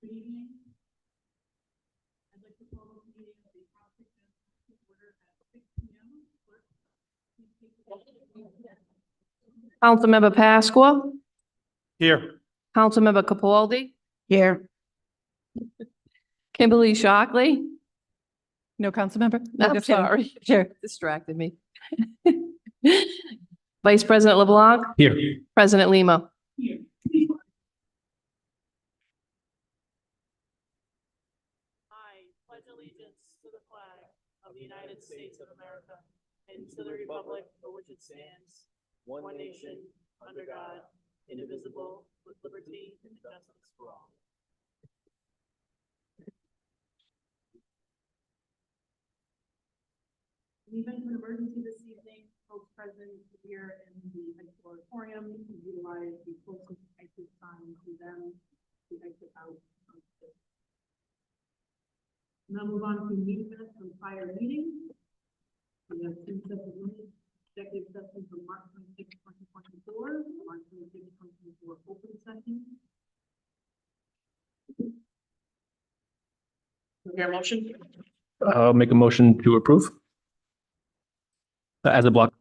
Good evening. I'd like to call the meeting of the Pyrotecnico to order at 6 p.m. Clerk, please take the Councilmember Pasqua. Here. Councilmember Capaldi. Here. Kimberly Shockley. No council member? I'm sorry. Sure. Distracted me. Vice President LeBlanc. Here. President Lima. here. I pledge allegiance to the flag of the United States of America and to the republic for which it stands, one nation, under God, indivisible, with liberty and justice for all. In the event of an emergency this evening, folks present here in the high school auditorium can utilize the closest exit sign to them to exit out. Now move on to meeting minutes from prior meetings. We have two sets of minutes, executive session from March 26, 2024, March 26, 2024, open session. Is there a motion? I'll make a motion to approve. As a block.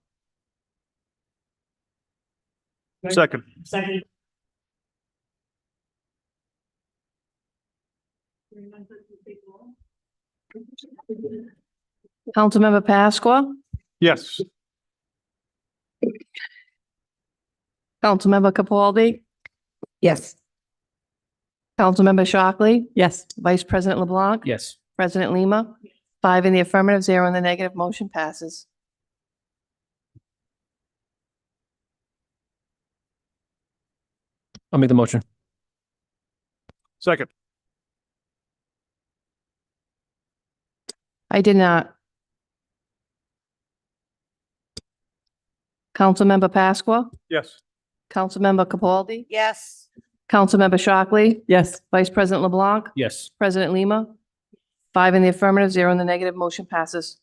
Second. Second. Hearing none, clerk, please take roll. Councilmember Pasqua. Yes. Councilmember Capaldi. Yes. Councilmember Shockley. Yes. Vice President LeBlanc. Yes. President Lima. 5 in the affirmative, 0 in the negative. Motion passes. I'll make the motion. Second. I did not. Councilmember Pasqua. Yes. Councilmember Capaldi. Yes. Councilmember Shockley. Yes. Vice President LeBlanc. Yes. President Lima. 5 in the affirmative, 0 in the negative. Motion passes.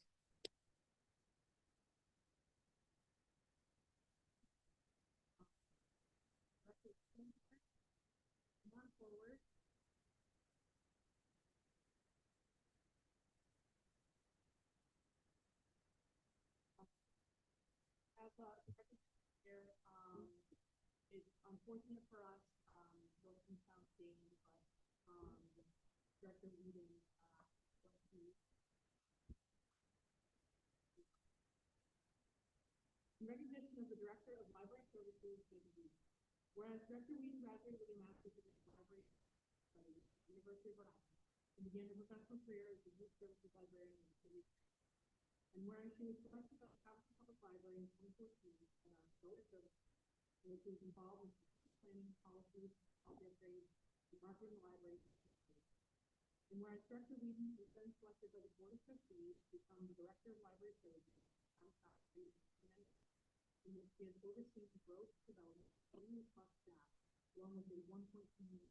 It's unfortunate for us, working town team, but, Director Weeden, in recognition of the Director of Library Services, David Weeden. Whereas Director Weeden graduated with a master's degree in library studies at the University of Rhode Island and began her professional career as a youth services librarian in the city. And whereas she was selected by the Coventry Public Library in 2014 and our social service, in which she was involved in planning policies, health upgrades, and marketing the library. And whereas Director Weeden was then selected by the Board of Trustees to become the Director of Library Services, Town of Coventry, in which she has overseen the growth, development, and plus staff, along with a $1.2 million.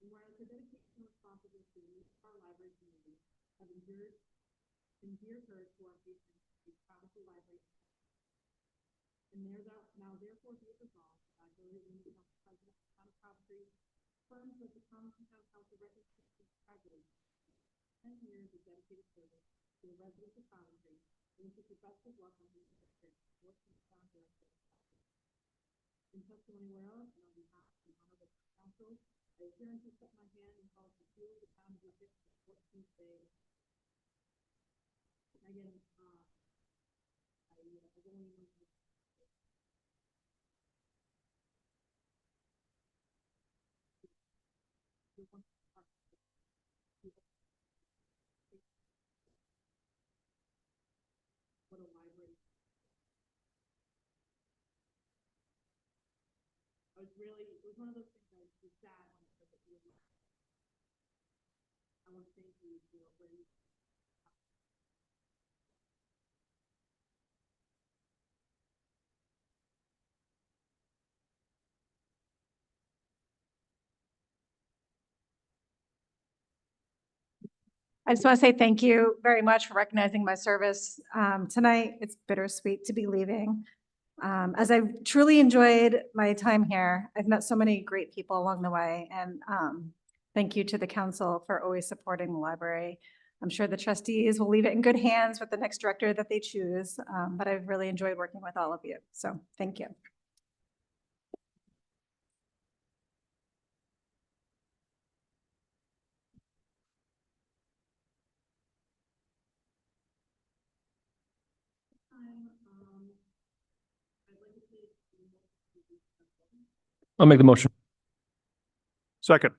And whereas her dedication and responsibility to the needs of our library community have endeared her to our patrons, the Coventry Library. And now therefore be it resolved by Hillary Weeden, President of the Town of Coventry, affirms that the Coventry Town Council recognizes tragedy 10 years of dedicated service to the residents of Coventry, and wishes the best of luck on his success. Town Director. In testimony whereof, and on behalf of the Honorable Council, I adjourn to set my hand and call to seal the town budget for 14th day. Again, what a library. It was one of those things that was sad when I said that you were. I want to thank you for where you. I just want to say thank you very much for recognizing my service tonight. It's bittersweet to be leaving. As I've truly enjoyed my time here, I've met so many great people along the way, and Thank you to the council for always supporting the library. I'm sure the trustees will leave it in good hands with the next director that they choose, but I've really enjoyed working with all of you. So thank you. I'll make the motion. Second.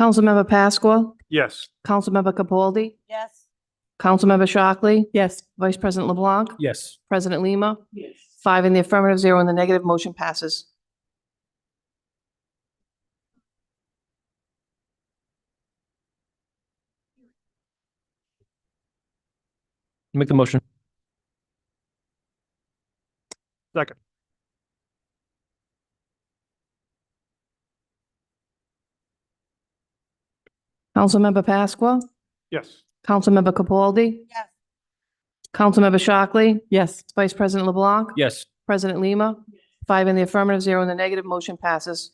Councilmember Pasqua, Yes. Councilmember Capaldi, Yes. Councilmember Shockley, Yes. Vice President LeBlanc, Yes. President Lima, Yes. 5 in the affirmative, 0 in the negative, motion passes. Make the motion. Second. Councilmember Pasqua, Yes. Councilmember Capaldi, Yes. Councilmember Shockley, Yes. Vice President LeBlanc, Yes. President Lima, 5 in the affirmative, 0 in the negative, motion passes.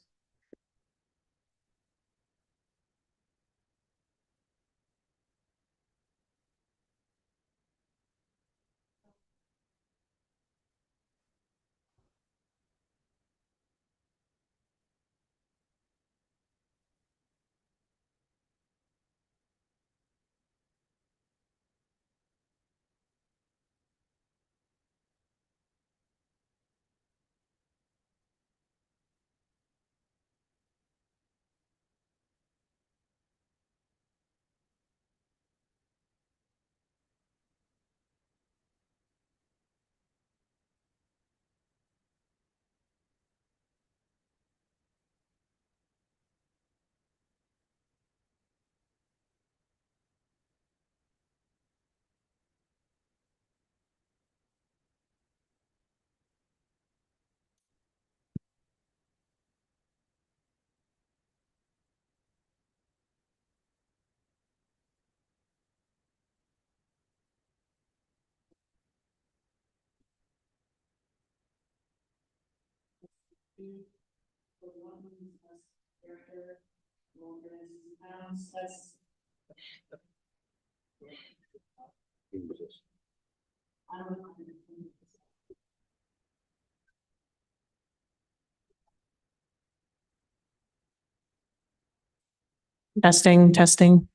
Testing, testing.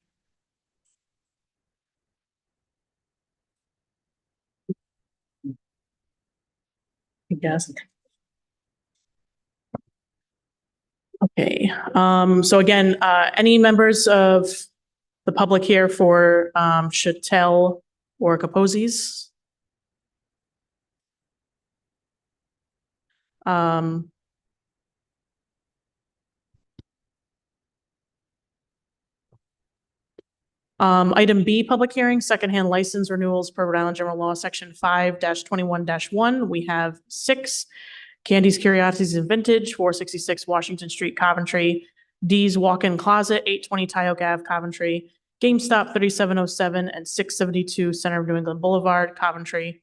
I guess. Okay, so again, any members of the public here for Chatel or Kaposi's? Item B, public hearing, secondhand license renewals per Rhode Island General Law, Section 5-21-1. We have 6. Candy's Curiosities and Vintage, 466 Washington Street, Coventry. D's Walk-In Closet, 820 Tyoke Ave, Coventry. GameStop, 3707 and 672 Center of New England Boulevard, Coventry.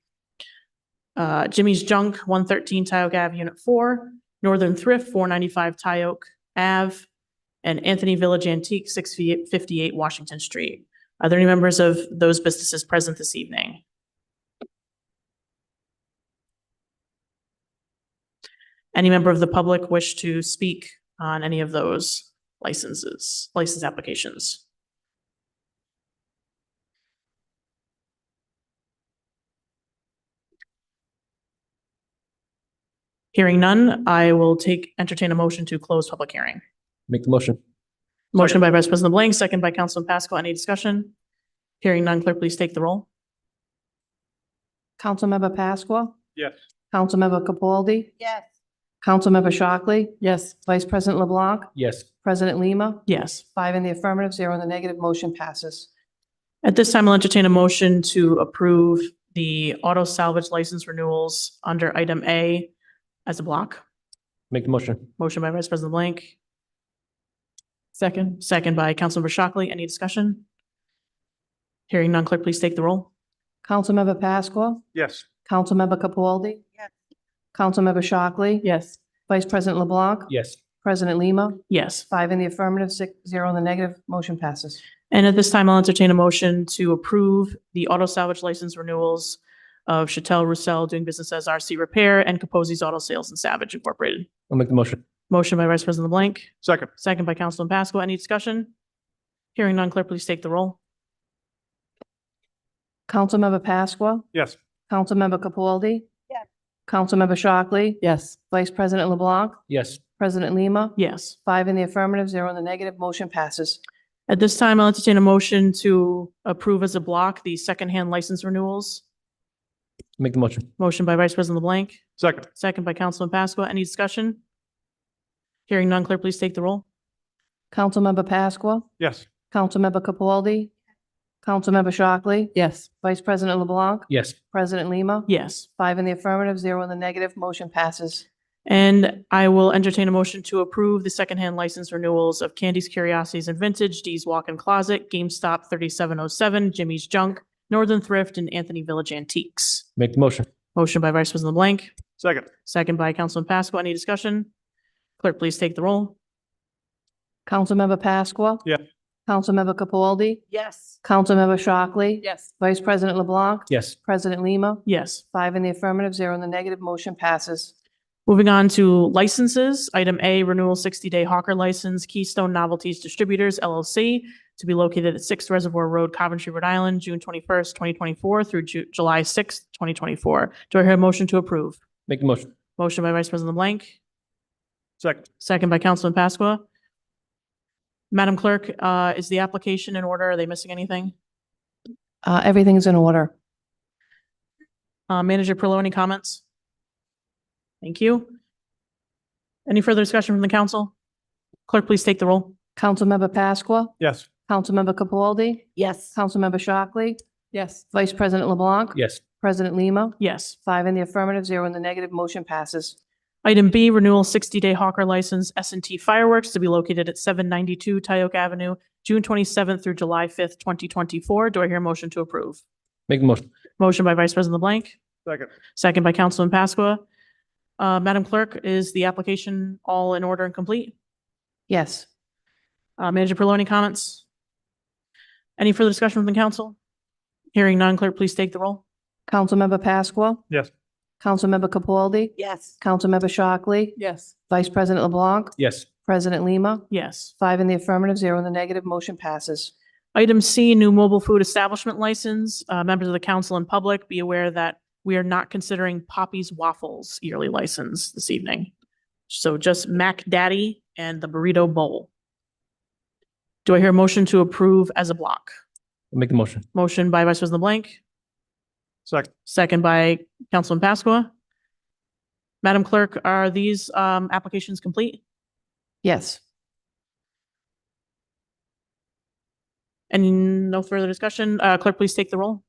Jimmy's Junk, 113 Tyoke Ave, Unit 4. Northern Thrift, 495 Tyoke Ave. And Anthony Village Antique, 658 Washington Street. Are there any members of those businesses present this evening? Any member of the public wish to speak on any of those license applications? Hearing none, I will entertain a motion to close public hearing. Make the motion. Motion by Vice President Blank, second by Councilman Pascal. Any discussion? Hearing none, clerk, please take the roll. Councilmember Pasqua, Yes. Councilmember Capaldi, Yes. Councilmember Shockley, Yes. Vice President LeBlanc, Yes. President Lima, Yes. 5 in the affirmative, 0 in the negative, motion passes. At this time, I'll entertain a motion to approve the auto salvage license renewals under item A as a block. Make the motion. Motion by Vice President Blank, Second. second by Councilmember Shockley. Any discussion? Hearing none, clerk, please take the roll. Councilmember Pasqua, Yes. Councilmember Capaldi, Yes. Councilmember Shockley. Yes. Vice President LeBlanc. Yes. President Lima. Yes. 5 in the affirmative, 0 in the negative. Motion passes. And at this time, I'll entertain a motion to approve the auto salvage license renewals of Chatel Roussel doing business as RC Repair and Capozzi's Auto Sales and Savage Incorporated. I'll make the motion. Motion by Vice President LeBlanc, Second. second by Councilman Pasqua. Any discussion? Hearing none, clerk, please take the roll. Councilmember Pasqua. Yes. Councilmember Capaldi. Yes. Councilmember Shockley. Yes. Vice President LeBlanc. Yes. President Lima. Yes. 5 in the affirmative, 0 in the negative. Motion passes. At this time, I'll entertain a motion to approve as a block the secondhand license renewals. Make the motion. Motion by Vice President LeBlanc, Second. second by Councilman Pasqua. Any discussion? Hearing none, clerk, please take the roll. Councilmember Pasqua. Yes. Councilmember Capaldi. Councilmember Shockley. Yes. Vice President LeBlanc. Yes. President Lima. Yes. 5 in the affirmative, 0 in the negative. Motion passes. And I will entertain a motion to approve the secondhand license renewals of Candy's Curiosities and Vintage, Dee's Walk-in Closet, GameStop 3707, Jimmy's Junk, Northern Thrift, and Anthony Village Antiques. Make the motion. Motion by Vice President LeBlanc, Second. second by Councilman Pasqua. Any discussion? Clerk, please take the roll. Councilmember Pasqua. Yeah. Councilmember Capaldi. Yes. Councilmember Shockley. Yes. Vice President LeBlanc. Yes. President Lima. Yes. 5 in the affirmative, 0 in the negative. Motion passes. Moving on to licenses. Item A, renewal 60-day hawker license, Keystone Novelties Distributors LLC, to be located at 6 Reservoir Road, Coventry, Rhode Island, June 21st, 2024 through July 6th, 2024. Do I hear a motion to approve? Make the motion. Motion by Vice President LeBlanc, Second. second by Councilman Pasqua. Madam Clerk, is the application in order? Are they missing anything? Everything's in order. Manager Parrillo, any comments? Thank you. Any further discussion from the council? Clerk, please take the roll. Councilmember Pasqua. Yes. Councilmember Capaldi. Yes. Councilmember Shockley. Yes. Vice President LeBlanc. Yes. President Lima. Yes. 5 in the affirmative, 0 in the negative. Motion passes. Item B, renewal 60-day hawker license, S&T Fireworks, to be located at 792 Tyoke Avenue, June 27th through July 5th, 2024. Do I hear a motion to approve? Make the motion. Motion by Vice President LeBlanc, Second. second by Councilman Pasqua. Madam Clerk, is the application all in order and complete? Yes. Manager Parrillo, any comments? Any further discussion from the council? Hearing none, clerk, please take the roll. Councilmember Pasqua. Yes. Councilmember Capaldi. Yes. Councilmember Shockley. Yes. Vice President LeBlanc. Yes. President Lima. Yes. 5 in the affirmative, 0 in the negative. Motion passes. Item C, new mobile food establishment license. Members of the council and public, be aware that we are not considering Poppy's Waffles yearly license this evening. So just Mac Daddy and the Burrito Bowl. Do I hear a motion to approve as a block? I'll make the motion. Motion by Vice President LeBlanc, Second. second by Councilman Pasqua. Madam Clerk, are these applications complete? Yes. Any no further discussion? Clerk, please take the roll.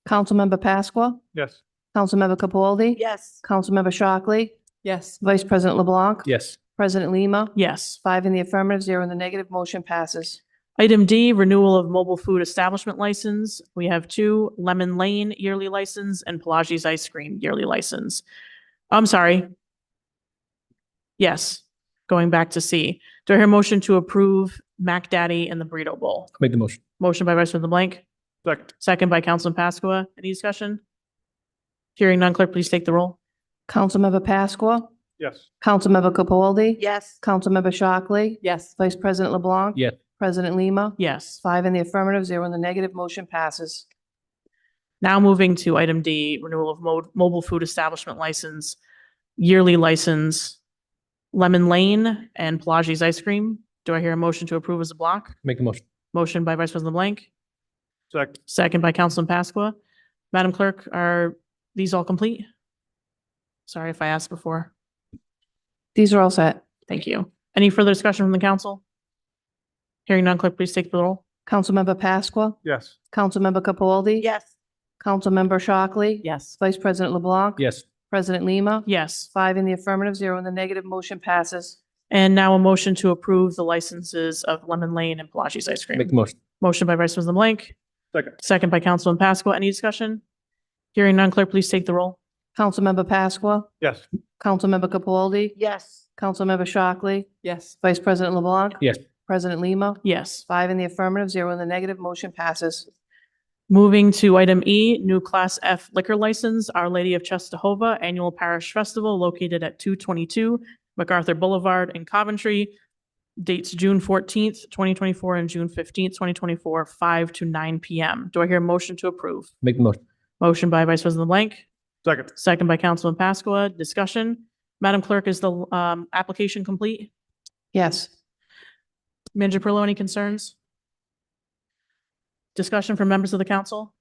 Councilmember Pasqua. Yes. Councilmember Capaldi. Yes. Councilmember Shockley. Yes. Vice President LeBlanc. Yes. President Lima. Yes. 5 in the affirmative, 0 in the negative. Motion passes. Item D, renewal of mobile food establishment license. We have 2, Lemon Lane yearly license and Pelagi's Ice Cream yearly license. I'm sorry. Yes, going back to C. Do I hear a motion to approve Mac Daddy and the Burrito Bowl? I'll make the motion. Motion by Vice President LeBlanc, Second. second by Councilman Pasqua. Any discussion? Hearing none, clerk, please take the roll. Councilmember Pasqua. Yes. Councilmember Capaldi. Yes. Councilmember Shockley. Yes. Vice President LeBlanc. Yes. President Lima. Yes. 5 in the affirmative, 0 in the negative. Motion passes. Now moving to item D, renewal of mobile food establishment license, yearly license, Lemon Lane and Pelagi's Ice Cream. Do I hear a motion to approve as a block? Make the motion. Motion by Vice President LeBlanc, Second. second by Councilman Pasqua. Madam Clerk, are these all complete? Sorry if I asked before. These are all set. Thank you. Any further discussion from the council? Hearing none, clerk, please take the roll. Councilmember Pasqua. Yes. Councilmember Capaldi. Yes. Councilmember Shockley. Yes. Vice President LeBlanc. Yes. President Lima. Yes. 5 in the affirmative, 0 in the negative. Motion passes. And now a motion to approve the licenses of Lemon Lane and Pelagi's Ice Make Cream. the motion. Motion by Vice President LeBlanc, Second. second by Councilman Pasqua. Any discussion? Hearing none, clerk, please take the roll. Councilmember Pasqua, Yes. Councilmember Capaldi, Yes. Councilmember Shockley, Yes. Vice President LeBlanc. Yes. President Lima. Yes. 5 in the affirmative, 0 in the negative, motion passes. Moving to item E, new Class F liquor license, Our Lady of Czestochowa Annual Parish Festival located at 222 MacArthur Boulevard in Coventry. Dates June 14th, 2024 and June 15th, 2024, 5 to 9 p.m. Do I hear a motion to approve? Make the motion. Motion by Vice President LeBlanc, Second. second by Councilman Pasqua. Discussion. Madam Clerk, is the application complete? Yes. Manager Parrillo, any concerns? Discussion from members of the council?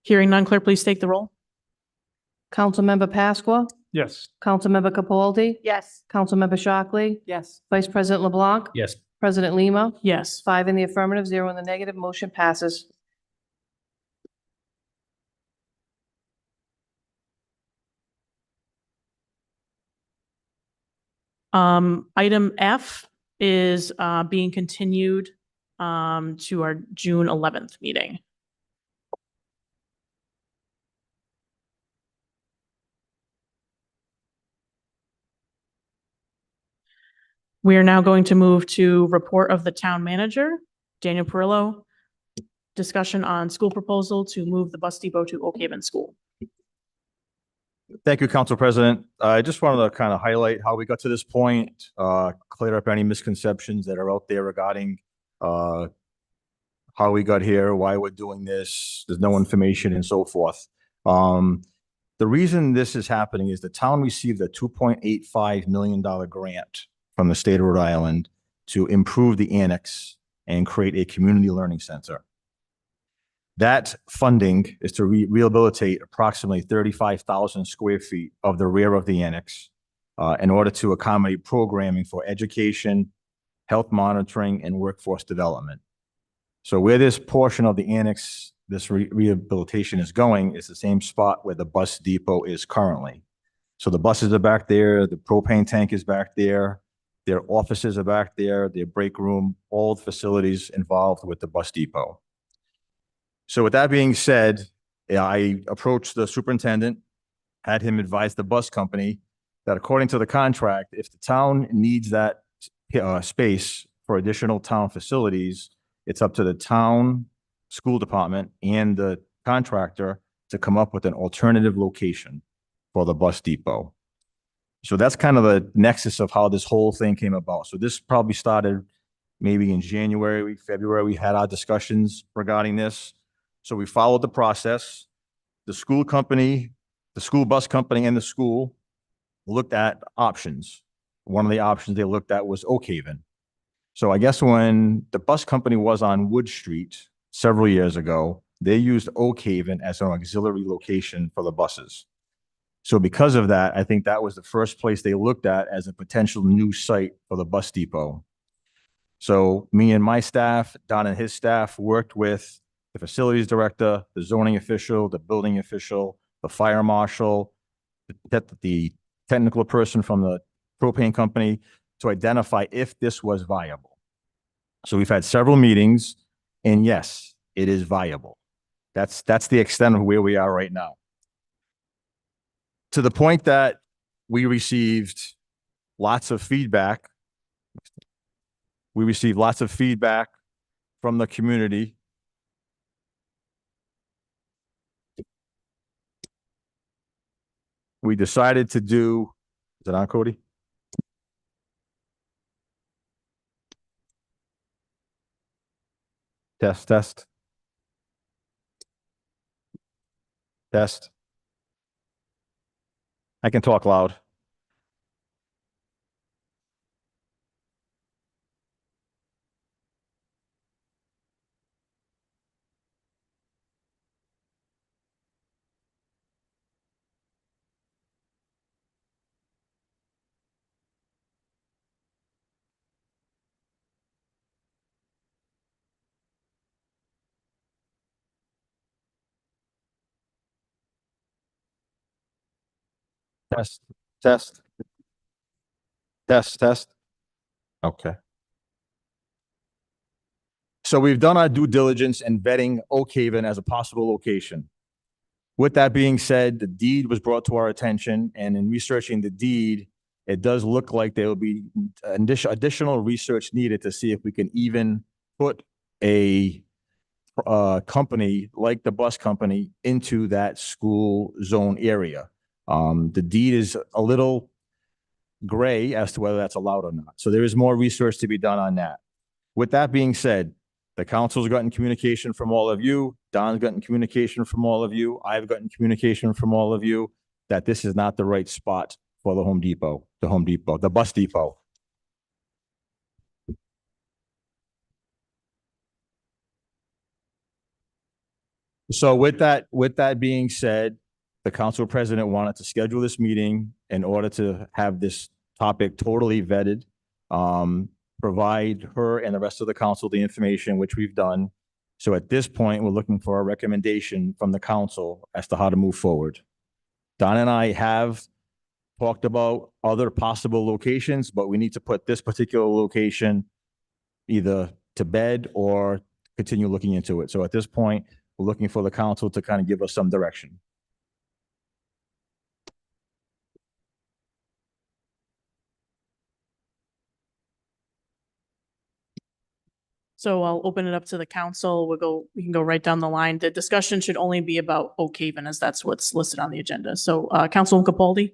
Hearing none, clerk, please take the roll. Councilmember Pasqua, Yes. Councilmember Capaldi, Yes. Councilmember Shockley, Yes. Vice President LeBlanc. Yes. President Lima. Yes. 5 in the affirmative, 0 in the negative, motion passes. Item F is being continued to our June 11th meeting. We are now going to move to report of the town manager, Daniel Parrillo. Discussion on school proposal to move the bus depot to Oak Haven School. Thank you, Council President. I just wanted to kind of highlight how we got to this point, clear up any misconceptions that are out there regarding how we got here, why we're doing this, there's no information and so forth. The reason this is happening is the town received a $2.85 million grant from the state of Rhode Island to improve the annex and create a community learning center. That funding is to rehabilitate approximately 35,000 square feet of the rear of the annex in order to accommodate programming for education, health monitoring, and workforce development. So where this portion of the annex, this rehabilitation is going, is the same spot where the bus depot is currently. So the buses are back there, the propane tank is back there, their offices are back there, their break room, all the facilities involved with the bus depot. So with that being said, I approached the superintendent, had him advise the bus company that according to the contract, if the town needs that space for additional town facilities, it's up to the town school department and the contractor to come up with an alternative location for the bus depot. So that's kind of the nexus of how this whole thing came about. So this probably started maybe in January, February, we had our discussions regarding this. So we followed the process. The school company, the school bus company and the school looked at options. One of the options they looked at was Oak Haven. So I guess when the bus company was on Wood Street several years ago, they used Oak Haven as an auxiliary location for the buses. So because of that, I think that was the first place they looked at as a potential new site for the bus depot. So me and my staff, Don and his staff, worked with the facilities director, the zoning official, the building official, the fire marshal, the technical person from the propane company to identify if this was viable. So we've had several meetings, and yes, it is viable. That's the extent of where we are right now. To the point that we received lots of feedback. We received lots of feedback from the community. We decided to do, is it on, Cody? Test, test. Test. I can talk loud. Test, test. Test, test. Okay. So we've done our due diligence in vetting Oak Haven as a possible location. With that being said, the deed was brought to our attention, and in researching the deed, it does look like there will be additional research needed to see if we can even put a company like the bus company into that school zone area. The deed is a little gray as to whether that's allowed or not. So there is more research to be done on that. With that being said, the council's gotten communication from all of you. Don's gotten communication from all of you. I've gotten communication from all of you that this is not the right spot for the the bus depot. So with that being said, the council president wanted to schedule this meeting in order to have this topic totally vetted, provide her and the rest of the council the information, which we've done. So at this point, we're looking for a recommendation from the council as to how to move forward. Don and I have talked about other possible locations, but we need to put this particular location either to bed or continue looking into it. So at this point, we're looking for the council to kind of give us some direction. So I'll open it up to the council. We can go right down the line. The discussion should only be about Oak Haven as that's what's listed on the agenda. So, Councilman Capaldi?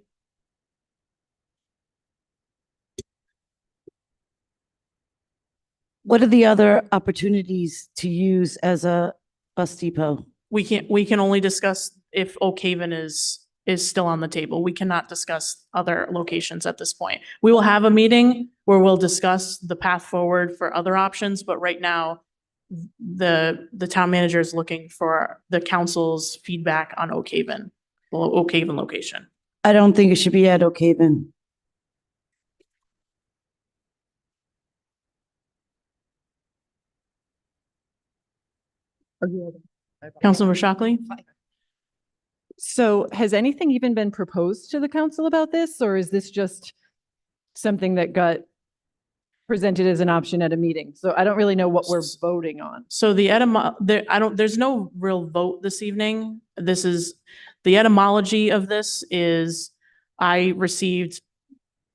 What are the other opportunities to use as a bus depot? We can only discuss if Oak Haven is still on the table. We cannot discuss other locations at this point. We will have a meeting where we'll discuss the path forward for other options, but right now, the town manager is looking for the council's feedback on Oak Haven location. I don't think it should be at Oak Haven. Councilmember Shockley? So has anything even been proposed to the council about this, or is this just something that got presented as an option at a meeting? So I don't really know what we're voting on. So there's no real vote this evening. This is, the etymology of this is I received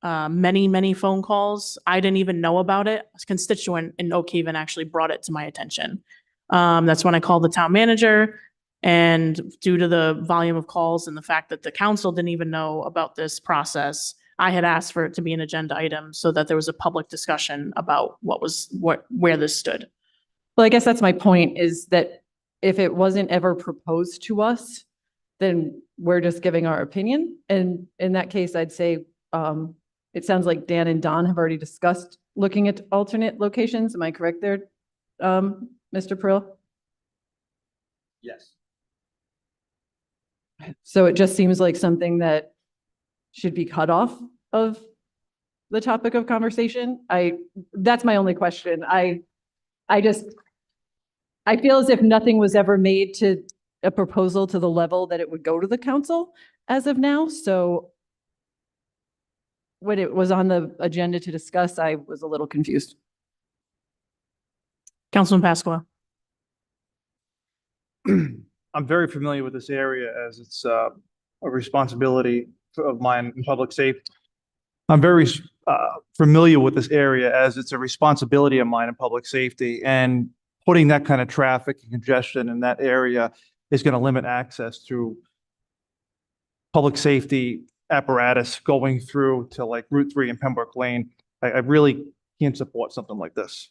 many phone calls. I didn't even know about it. A constituent in Oak Haven actually brought it to my attention. That's when I called the town manager, and due to the volume of calls and the fact that the council didn't even know about this process, I had asked for it to be an agenda item so that there was a public discussion about where this stood. Well, I guess that's my point, is that if it wasn't ever proposed to us, then we're just giving our opinion. And in that case, I'd say, it sounds like Dan and Don have already discussed looking at alternate locations. Am I correct there, Mr. Parrillo? Yes. So it just seems like something that should be cut off of the topic of conversation. That's my only question. I feel as if nothing was ever made to a proposal to the level that it would go to the council as of now. So when it was on the agenda to discuss, I was a little confused. Councilman Pasqua. I'm very familiar with this area as it's a responsibility of mine in public safety. I'm very familiar with this area as it's a responsibility of mine in public safety, and putting that kind of traffic and congestion in that area is going to limit access to public safety apparatus going through to like Route 3 and Pembroke Lane. I really can't support something like this.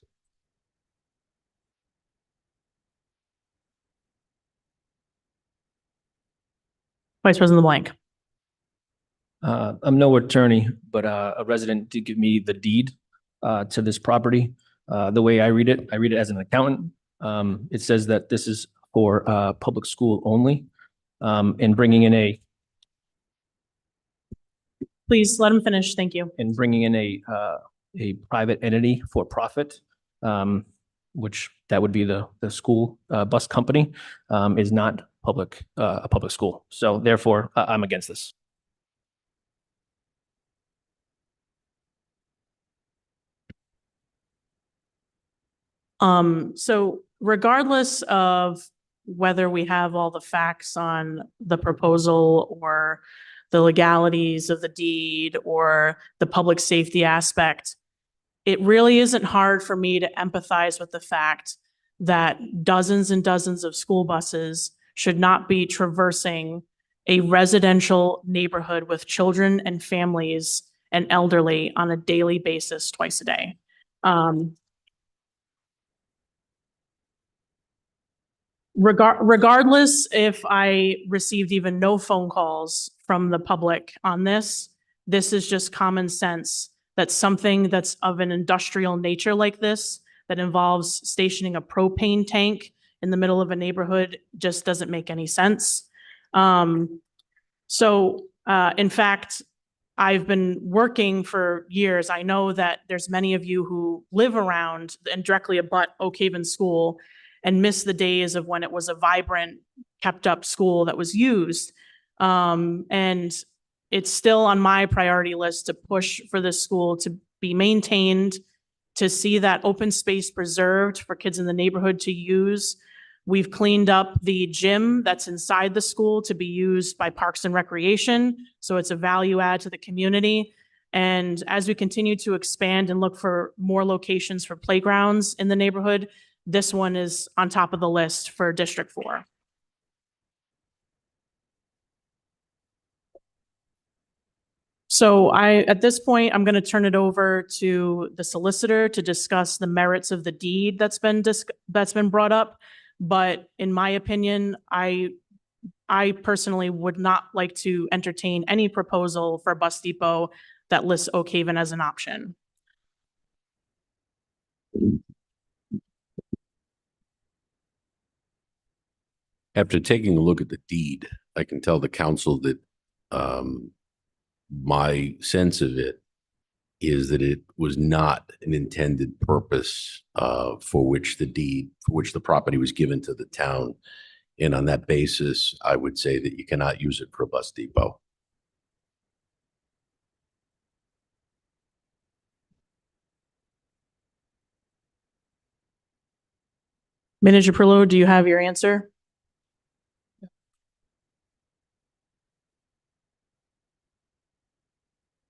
Vice President LeBlanc. I'm no attorney, but a resident did give me the deed to this property. The way I read it as an accountant. It says that this is for public school only, and bringing in a Please let him finish. Thank you. bringing in a private entity for profit, which that would be the school bus company, is not a public school. So therefore, I'm against this. So regardless of whether we have all the facts on the proposal or the legalities of the deed or the public safety aspect, it really isn't hard for me to empathize with the fact that dozens and dozens of school buses should not be traversing a residential neighborhood with children and families and elderly on a daily basis twice a day. Regardless if I received even no phone calls from the public on this, this is just common sense that something that's of an industrial nature like this, that involves stationing a propane tank in the middle of a neighborhood, just doesn't make any sense. In fact, I've been working for years. I know that there's many of you who live around and directly abut Oak Haven School and miss the days of when it was a vibrant, kept up school that was used. And it's still on my priority list to push for this school to be maintained, to see that open space preserved for kids in the neighborhood to use. We've cleaned up the gym that's inside the school to be used by Parks and Recreation, so it's a value add to the community. And as we continue to expand and look for more locations for playgrounds in the neighborhood, this one is on top of the list for District 4. So at this point, I'm going to turn it over to the solicitor to discuss the merits of the deed that's been brought up. But in my opinion, I personally would not like to entertain any proposal for a bus depot that lists Oak Haven as an option. After taking a look at the deed, I can tell the council that my sense of it is that it was not an intended purpose for which the property was given to the town. And on that basis, I would say that you cannot use it for a bus depot. Manager Parrillo, do you have your answer?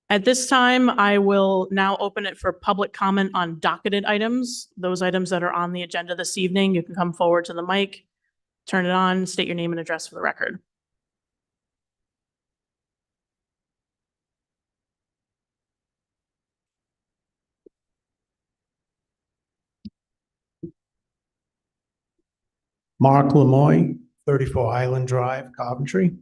At this time, I will now open it for public comment on docketed items. Those items that are on the agenda this evening, you can come forward to the mic, turn it on, state your name and address for the record. Mark Lemoy, 34 Highland Drive, Coventry.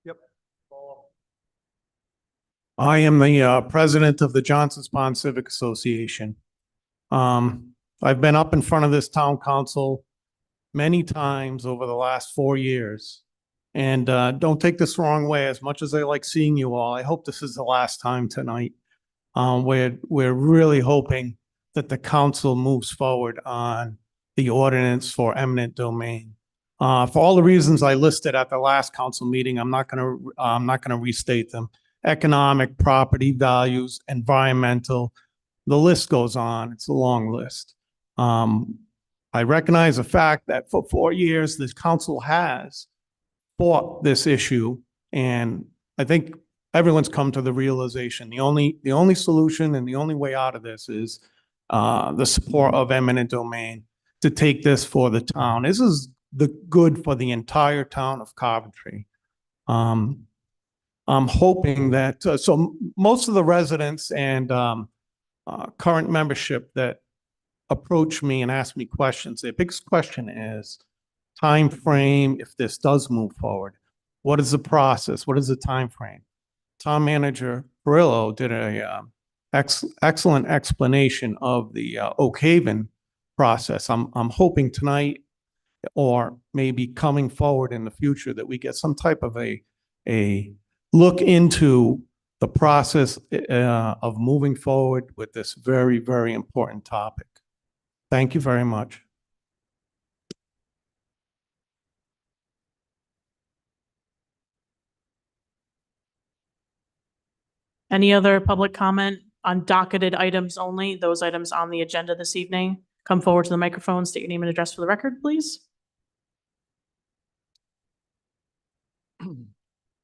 Yep. I am the president of the Johnson's Pond Civic Association. I've been up in front of this town council many times over the last 4 years. And don't take this the wrong way. As much as I like seeing you all, I hope this is the last time tonight. We're really hoping that the council moves forward on the ordinance for eminent domain. For all the reasons I listed at the last council meeting, I'm not gonna restate them. Economic, property values, environmental, the list goes on. It's a long list. I recognize the fact that for 4 years, this council has fought this issue, and I think everyone's come to the realization the only solution and the only way out of this is the support of eminent domain to take this for the town. This is the good for the entire town of Coventry. I'm hoping that so most of the residents and current membership that approach me and ask me questions, their biggest question is time frame if this does move forward. What is the process? What is the time frame? Town Manager Parrillo did a excellent explanation of the Oak Haven process. I'm hoping tonight or maybe coming forward in the future that we get some type of a look into the process of moving forward with this very, very important topic. Thank you very much. Any other public comment on docketed items only, those items on the agenda this evening? Come forward to the microphone, state your name and address for the record, please.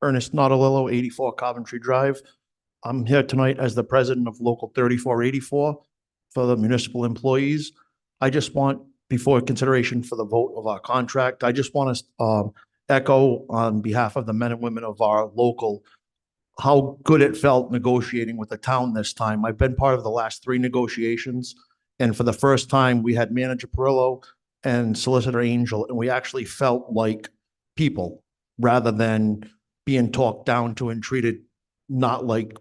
Ernest Nautilillo, 84 Coventry Drive. I'm here tonight as the president of Local 3484 for the municipal employees. I just want, before consideration for the vote of our contract, I just want to echo on behalf of the men and women of our local how good it felt negotiating with the town this time. I've been part of the last 3 negotiations, and for the first time, we had Manager Parrillo and Solicitor Angel, and we actually felt like people rather than being talked down to and treated not like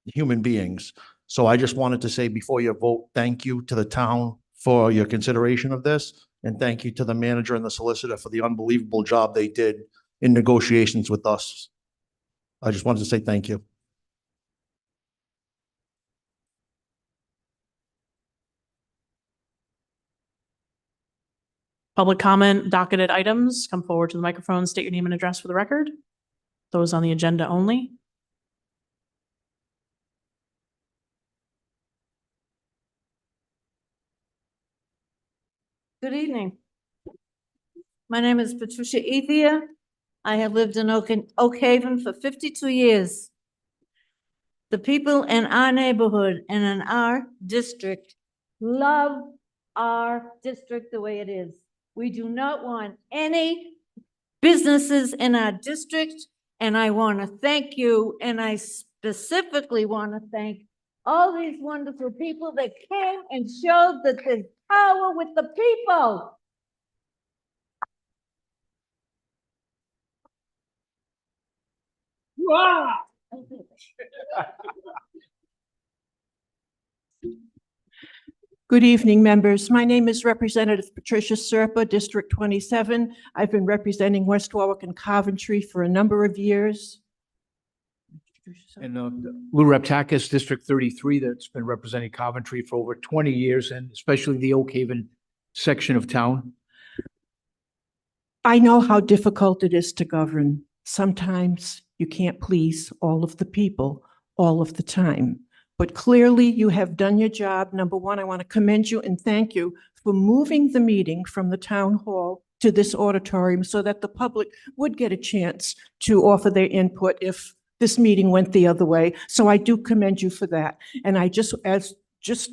human beings. So I just wanted to say before you vote, thank you to the town for your consideration of this, and thank you to the manager and the solicitor for the unbelievable job they did in negotiations with us. I just wanted to say thank you. Public comment, docketed items, come forward to the microphone, state your name and address for the record. Those on the agenda only. Good evening. My name is Patricia Ethia. I have lived in Oak Haven for 52 years. The people in our neighborhood and in our district love our district the way it is. We do not want any businesses in our district, and I want to thank you, and I specifically want to thank all these wonderful people that came and showed that there's power with the people. Good evening, members. My name is Representative Patricia Serpa, District 27. I've been representing West Warwick and Coventry for a number of years. And Lou Reptakis, District 33, that's been representing Coventry for over 20 years, and especially the Oak Haven section of town. I know how difficult it is to govern. Sometimes you can't please all of the people all of the time. But clearly you have done your job. Number one, I want to commend you and thank you for moving the meeting from the town hall to this auditorium so that the public would get a chance to offer their input if this meeting went the other way. So I do commend you for that. And I just, as just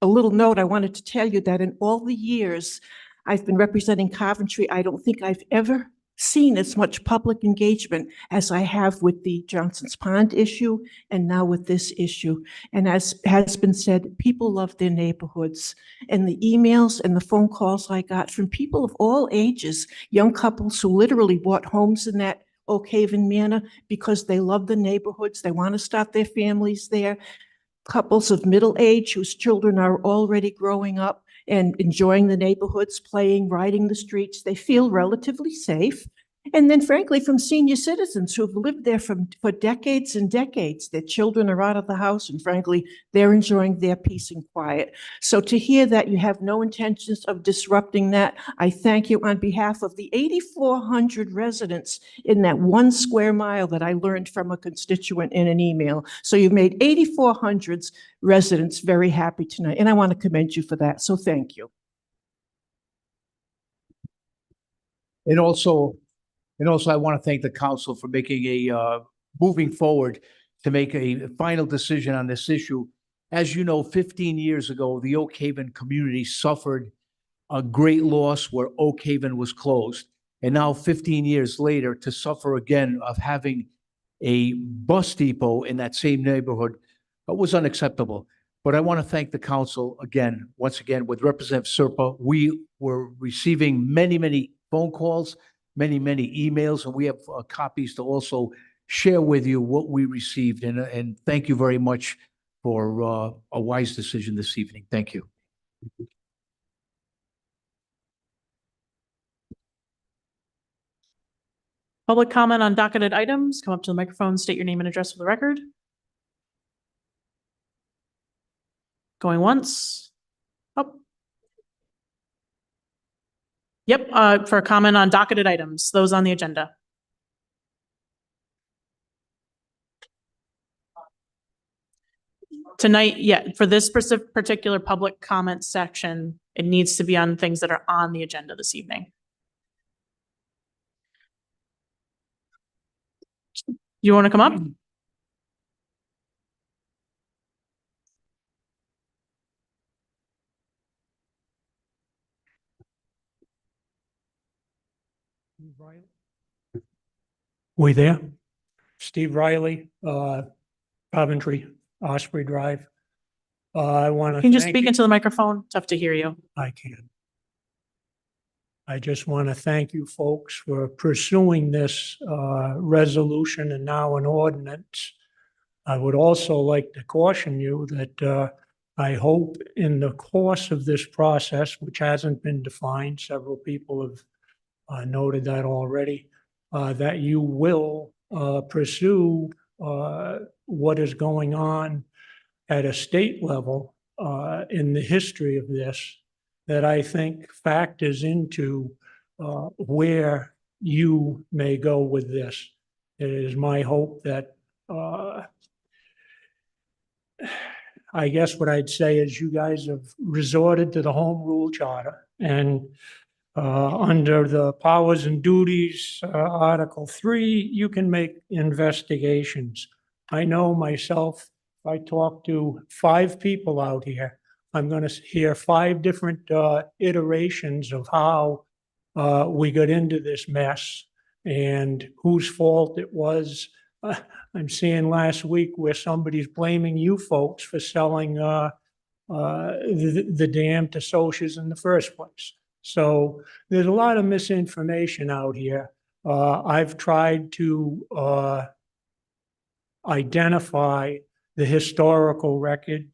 a little note, I wanted to tell you that in all the years I've been representing Coventry, I don't think I've ever seen as much public engagement as I have with the Johnson's Pond issue and now with this issue. And as has been said, people love their neighborhoods, and the emails and the phone calls I got from people of all ages, young couples who literally bought homes in that Oak Haven manor because they love the neighborhoods. They want to start their families there. Couples of middle age whose children are already growing up and enjoying the neighborhoods, playing, riding the streets. They feel relatively safe. And then frankly, from senior citizens who've lived there for decades and decades, their children are out of the house and frankly, they're enjoying their peace and quiet. So to hear that you have no intentions of disrupting that, I thank you on behalf of the 8,400 residents in that 1 square mile that I learned from a constituent in an email. So you've made 8,400 residents very happy tonight. And I want to commend you for that. So thank you. And also, I want to thank the council for making moving forward to make a final decision on this issue. As you know, 15 years ago, the Oak Haven community suffered a great loss where Oak Haven was closed. And now 15 years later, to suffer again of having a bus depot in that same neighborhood was unacceptable. But I want to thank the council again, once again, with Representative Serpa. We were receiving many phone calls, many emails, and we have copies to also share with you what we received. And thank you very much for a wise decision this evening. Thank you. Public comment on docketed items. Come up to the microphone, state your name and address for the record. Going once. Oh. Yep, for a comment on docketed items, those on the agenda. tonight, yeah, for this particular public comment section, it needs to be on things that are on the agenda this evening. You want to come up? We there? Steve Riley, Coventry, Osprey Drive. I want to. Can you just speak into the microphone? Tough to hear you. I can. I just want to thank you folks for pursuing this resolution and now an ordinance. I would also like to caution you that I hope in the course of this process, which hasn't been defined, several people have noted that already, that you will pursue what is going on at a state level in the history of this, that I think factors into where you may go with this. It is my hope that I guess what I'd say is you guys have resorted to the home rule charter, and under the powers and duties, Article 3, you can make investigations. I know myself, if I talk to 5 people out here, I'm going to hear 5 different iterations of how we got into this mess and whose fault it was. I'm seeing last week where somebody's blaming you folks for selling the dam to Socia's in the first place. So there's a lot of misinformation out here. I've tried to identify the historical record.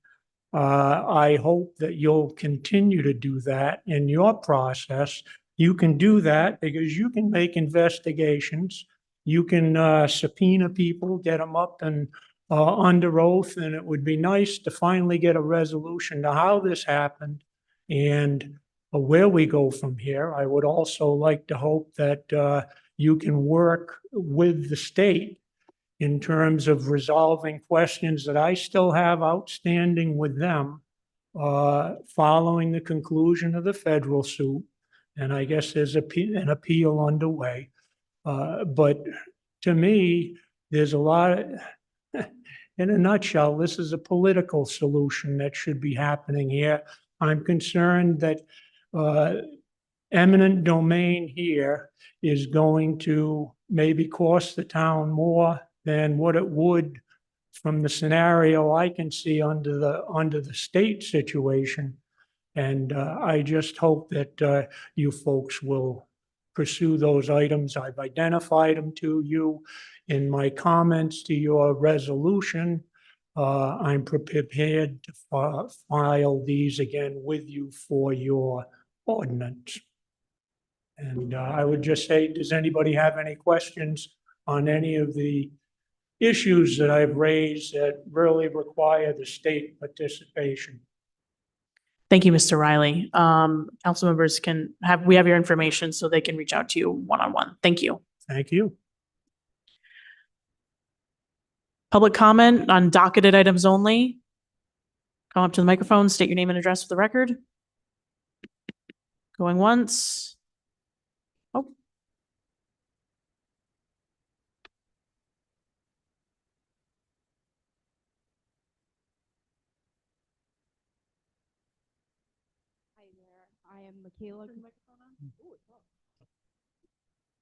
I hope that you'll continue to do that in your process. You can do that because you can make investigations. You can subpoena people, get them up and under oath, and it would be nice to finally get a resolution to how this happened and where we go from here. I would also like to hope that you can work with the state in terms of resolving questions that I still have outstanding with them following the conclusion of the federal suit. And I guess there's an appeal underway. But to me, there's a lot of, in a nutshell, this is a political solution that should be happening here. I'm concerned that eminent domain here is going to maybe cost the town more than what it would from the scenario I can see under the state situation. And I just hope that you folks will pursue those items. I've identified them to you in my comments to your resolution. I'm prepared to file these again with you for your ordinance. And I would just say, does anybody have any questions on any of the issues that I've raised that really require the state participation? Thank you, Mr. Riley. Council members we have your information so they can reach out to you one-on-one. Thank you. Thank you. Public comment on docketed items only. Come up to the microphone, state your name and address for the record. Going once. Oh. Hi there, I am Michaela.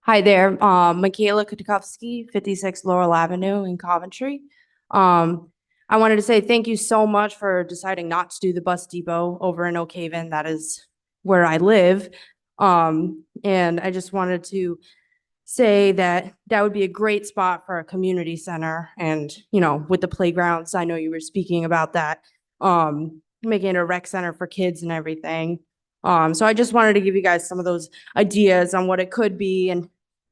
Hi there, Michaela Kutkowski, 56 Laurel Avenue in Coventry. I wanted to say thank you so much for deciding not to do the bus depot over in Oak Haven. That is where I live. And I just wanted to say that that would be a great spot for a community center. And, you know, with the playgrounds, I know you were speaking about that, making it a rec center for kids and everything. So I just wanted to give you guys some of those ideas on what it could be and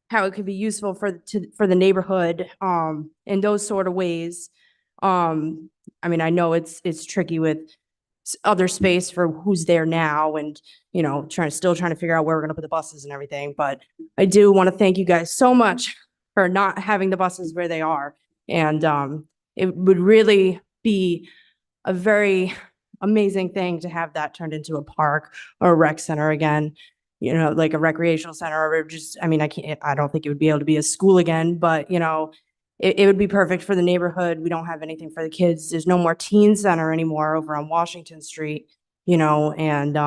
how it could be useful for the neighborhood in those sort of ways. I mean, I know it's tricky with other space for who's there now and, you know, still trying to figure out where we're going to put the buses and everything. But I do want to thank you guys so much for not having the buses where they are. And it would really be a very amazing thing to have that turned into a park or a rec center again, you know, like a recreational center, or just, I mean, I don't think it would be able to be a school again, but you know, it would be perfect for the neighborhood. We don't have anything for the kids. There's no more teen center anymore over on Washington Street, you know, and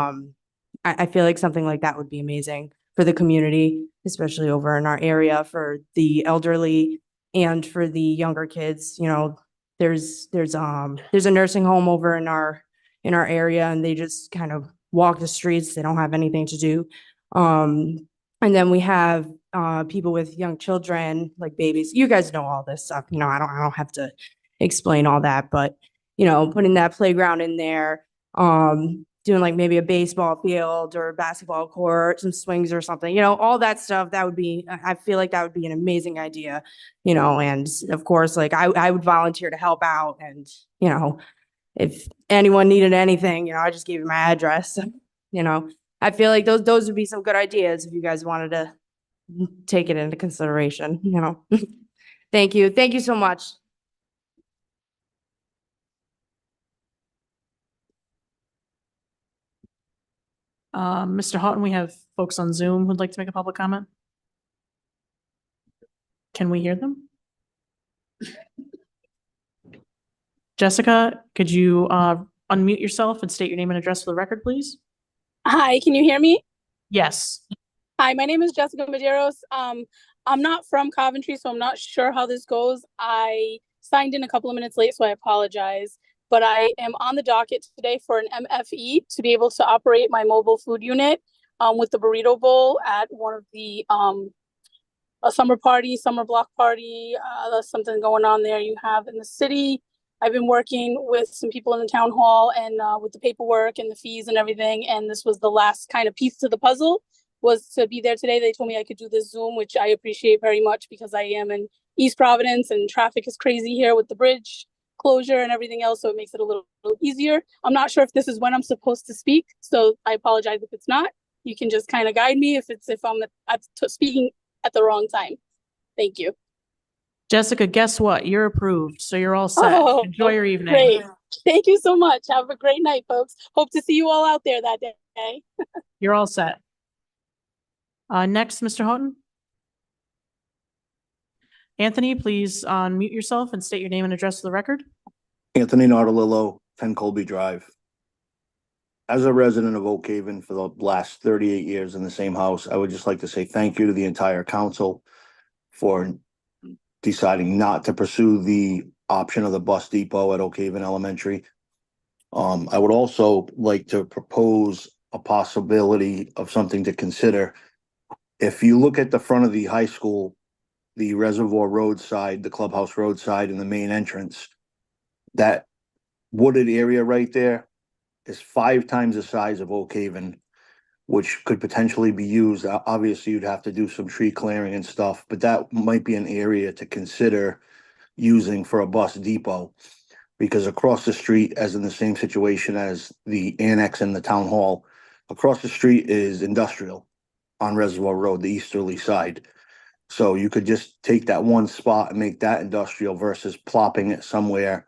I feel like something like that would be amazing for the community, especially over in our area for the elderly and for the younger kids. You know, there's a nursing home over in our area, and they just kind of walk the streets. They don't have anything to do. And then we have people with young children, like babies. You guys know all this stuff. You know, I don't have to explain all that, but you know, putting that playground in there, doing like maybe a baseball field or a basketball court, some swings or something, you know, all that stuff. That would be, I feel like that would be an amazing idea, you know, and of course, like I would volunteer to help out, and, you know, if anyone needed anything, you know, I just gave you my address, you know. I feel like those would be some good ideas if you guys wanted to take it into consideration, you know. Thank you. Thank you so much. Mr. Houghton, we have folks on Zoom who'd like to make a public comment. Can we hear them? Jessica, could you unmute yourself and state your name and address for the record, please? Hi, can you hear me? Yes. Hi, my name is Jessica Medeiros. I'm not from Coventry, so I'm not sure how this goes. I signed in a couple of minutes late, so I apologize. But I am on the docket today for an MFE to be able to operate my mobile food unit with the burrito bowl at one of the a summer block party, something going on there you have in the city. I've been working with some people in the town hall and with the paperwork and the fees and everything. And this was the last kind of piece to the puzzle, was to be there today. They told me I could do this Zoom, which I appreciate very much because I am in East Providence and traffic is crazy here with the bridge closure and everything else. So it makes it a little easier. I'm not sure if this is when I'm supposed to speak. So I apologize if it's not. You can just kind of guide me if I'm speaking at the wrong time. Thank you. Jessica, guess what? You're approved, so you're all set. Oh, enjoy your evening. Great. Thank you so much. Have a great night, folks. Hope to see you all out there that day. You're all set. Next, Mr. Houghton. Anthony, please unmute yourself and state your name and address for the record. Anthony Nautilillo, 10 Colby Drive. As a resident of Oak Haven for the last 38 years in the same house, I would just like to say thank you to the entire council for deciding not to pursue the option of the bus depot at Oak Haven Elementary. I would also like to propose a possibility of something to consider. If you look at the front of the high school, the Reservoir roadside, the clubhouse roadside, and the main entrance, that wooded area right there is 5 times the size of Oak Haven, which could potentially be used. Obviously, you'd have to do some tree clearing and stuff, but that might be an area to consider using for a bus depot. Because across the street, as in the same situation as the annex and the town hall, across the street is industrial on Reservoir Road, the easterly side. So you could just take that one spot and make that industrial versus plopping it somewhere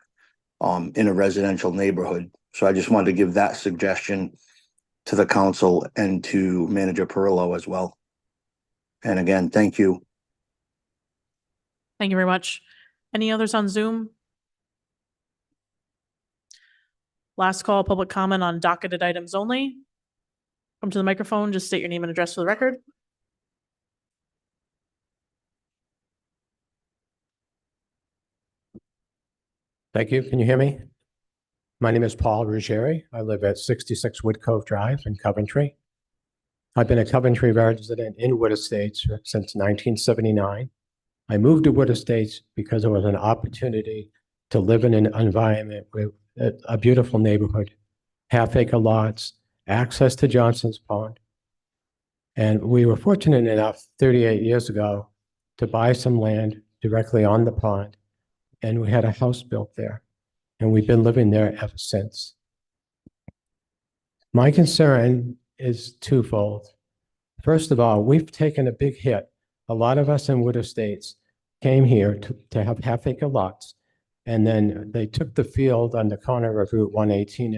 in a residential neighborhood. So I just wanted to give that suggestion to the council and to Manager Parrillo as well. And again, thank you. Thank you very much. Any others on Zoom? Last call, public comment on docketed items only. Come to the microphone, just state your name and address for the record. Thank you. Can you hear me? My name is Paul Ruggieri. I live at 66 Wood Cove Drive in Coventry. I've been a Coventry resident in Wood Estates since 1979. I moved to Wood Estates because it was an opportunity to live in an environment with a beautiful neighborhood, half-acre lots, access to Johnson's Pond. And we were fortunate enough 38 years ago to buy some land directly on the pond, and we had a house built there. And we've been living there ever since. My concern is twofold. First of all, we've taken a big hit. A lot of us in Wood Estates came here to have half-acre lots, And then they took the field on the corner of Route 118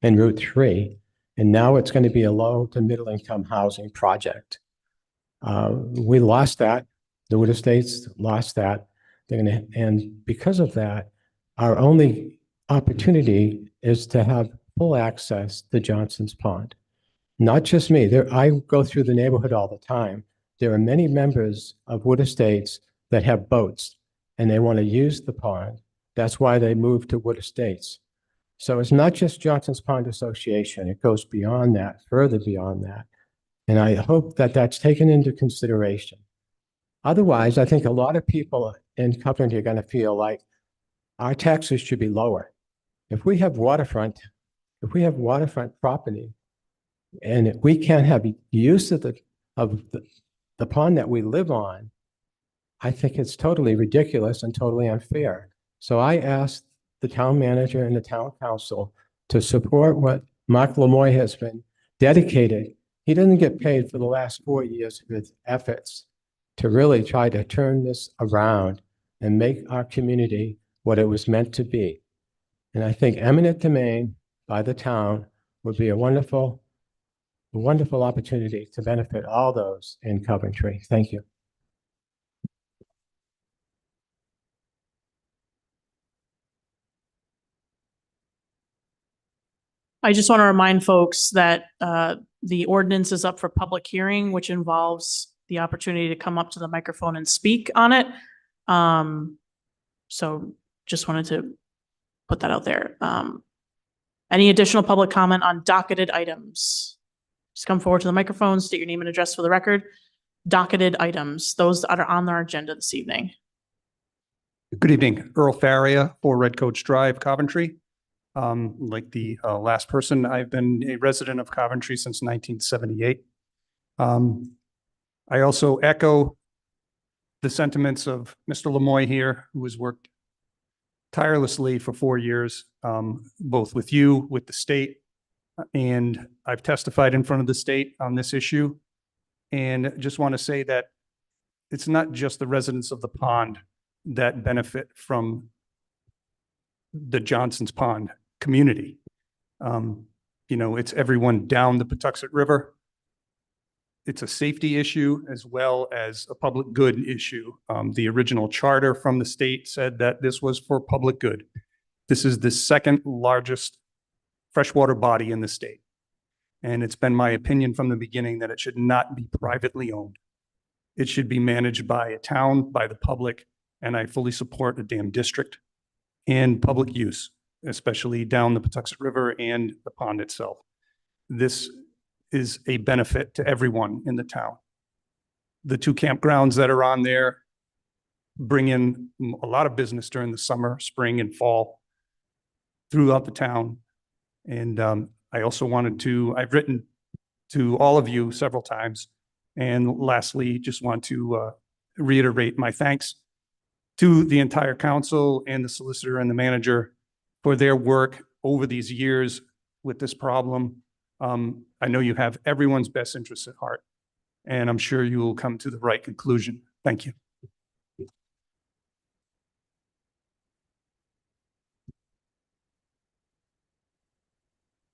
and Route 3. And now it's going to be a low to middle income housing project. We lost that. The Wood Estates lost that. And because of that, our only opportunity is to have full access to Johnson's Pond. Not just me. I go through the neighborhood all the time. There are many members of Wood Estates that have boats and they want to use the pond. That's why they moved to Wood Estates. So it's not just Johnson's Pond Association. It goes beyond that, further beyond that. And I hope that that's taken into consideration. Otherwise, I think a lot of people in Coventry are going to feel like our taxes should be lower. If we have waterfront property, and we can't have use of the pond that we live on, I think it's totally ridiculous and totally unfair. So I asked the town manager and the town council to support what Mark Lamoy has been dedicated. He doesn't get paid for the last 4 years of his efforts to really try to turn this around and make our community what it was meant to be. And I think eminent domain by the town would be a wonderful opportunity to benefit all those in Coventry. Thank you. I just want to remind folks that the ordinance is up for public hearing, which involves the opportunity to come up to the microphone and speak on it. So just wanted to put that out there. Any additional public comment on docketed items? Just come forward to the microphone, state your name and address for the record. Docketed items, those that are on our agenda this evening. Good evening, Earl Faria, 4 Red Coach Drive, Coventry. Like the last person, I've been a resident of Coventry since 1978. I also echo the sentiments of Mr. Lamoy here, who has worked tirelessly for 4 years, both with you, with the state, and I've testified in front of the state on this issue. And just want to say that it's not just the residents of the pond that benefit from the Johnson's Pond community. It's everyone down the Patuxent River. It's a safety issue as well as a public good issue. The original charter from the state said that this was for public good. This is the second largest freshwater body in the state. And it's been my opinion from the beginning that it should not be privately owned. It should be managed by a town, by the public, and I fully support a dam district and public use, especially down the Patuxent River and the pond itself. This is a benefit to everyone in the town. The 2 campgrounds that are on there bring in a lot of business during the summer, spring, and fall throughout the town. And I also I've written to all of you several times. And lastly, just want to reiterate my thanks to the entire council and the solicitor and the manager for their work over these years with this problem. I know you have everyone's best interests at heart, and I'm sure you will come to the right conclusion. Thank you.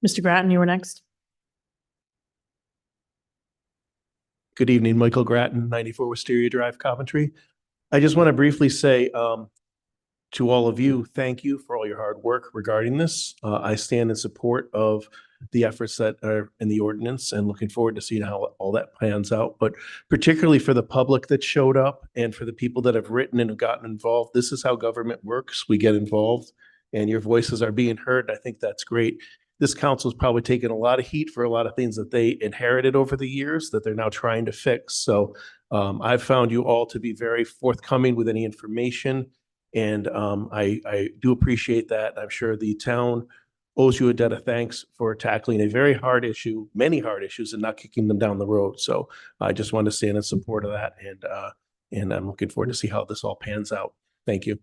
Mr. Grattan, you were next. Good evening, Michael Grattan, 94 Wisteria Drive, Coventry. I just want to briefly say to all of you, thank you for all your hard work regarding this. I stand in support of the efforts that are in the ordinance and looking forward to seeing how all that plans out. But particularly for the public that showed up and for the people that have written and have gotten involved, this is how government works. We get involved and your voices are being heard. I think that's great. This council has probably taken a lot of heat for a lot of things that they inherited over the years that they're now trying to fix. So I've found you all to be very forthcoming with any information. And I do appreciate that. I'm sure the town owes you a debt of thanks for tackling a very hard issue, many hard issues, and not kicking them down the road. So I just want to stand in support of that. And I'm looking forward to see how this all pans out. Thank you.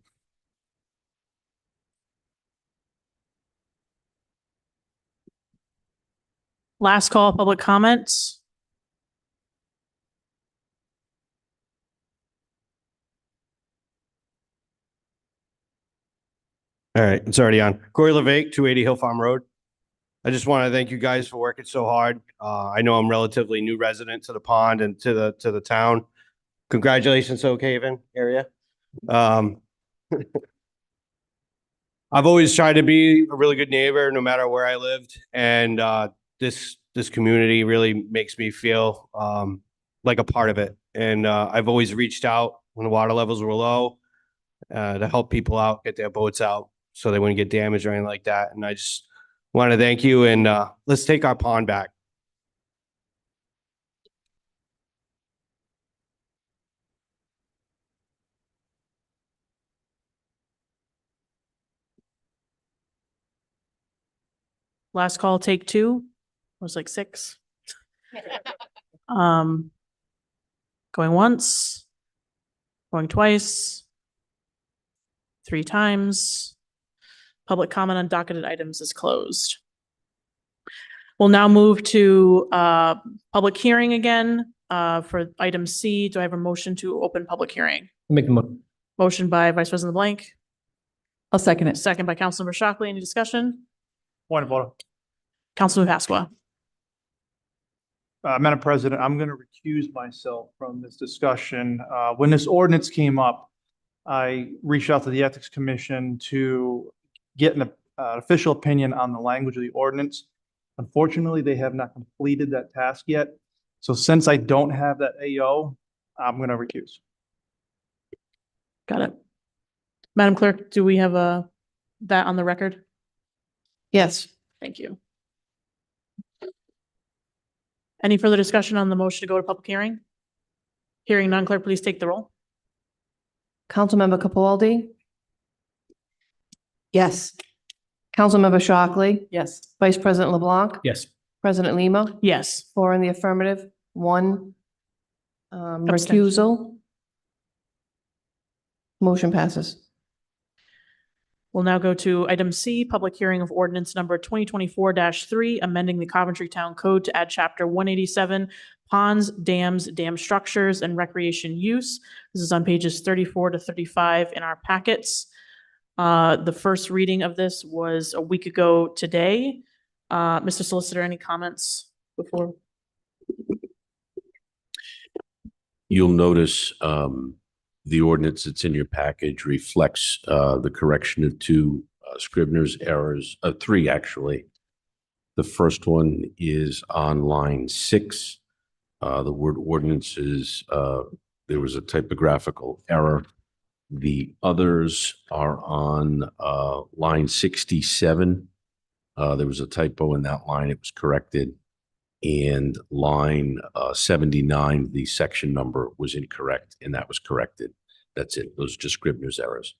Last call, public comments. All right, it's already on. Corey Levake, 280 Hill Farm Road. I just want to thank you guys for working so hard. I know I'm relatively new resident to the pond and to the town. Congratulations, Oak Haven area. I've always tried to be a really good neighbor, no matter where I lived, and this community really makes me feel like a part of it. And I've always reached out when the water levels were low to help people out, get their boats out so they wouldn't get damaged or anything like that. And I just want to thank you, and let's take our pond back. Last call, take two. Was like 6. Going once, going twice, 3 times. Public comment on docketed items is closed. We'll now move to public hearing again for item C. Do I have a motion to open public hearing? Make the motion. Motion by Vice President Blank, I'll second it. second by Councilmember Shockley. Any discussion? Point of order. Councilmember Pasqua. Madam President, I'm going to recuse myself from this discussion. When this ordinance came up, I reached out to the Ethics Commission to get an official opinion on the language of the ordinance. Unfortunately, they have not completed that task yet. So since I don't have that AO, I'm going to recuse. Got it. Madam Clerk, do we have that on the record? Yes. Thank you. Any further discussion on the motion to go to public hearing? Hearing none, clerk, please take the roll. Councilmember Capaldi, Yes. Councilmember Shockley, Yes. Vice President LeBlanc, Yes. President Lima, Yes. 4 in the affirmative, 1 Abstention. recusal. Motion passes. We'll now go to item C, public hearing of ordinance number 2024-3, amending the Coventry Town Code to add chapter 187, ponds, dams, dam structures, and recreation use. This is on pages 34 to 35 in our packets. The first reading of this was a week ago today. Mr. Solicitor, any comments before? You'll notice the ordinance that's in your package reflects the correction of 2 Scribner's errors, 3 actually. The first one is on line 6. The word ordinances, there was a typographical error. The others are on line 67. There was a typo in that line. It was corrected. And line 79, the section number was incorrect, and that was corrected. That's it. Those are just Scribner's errors.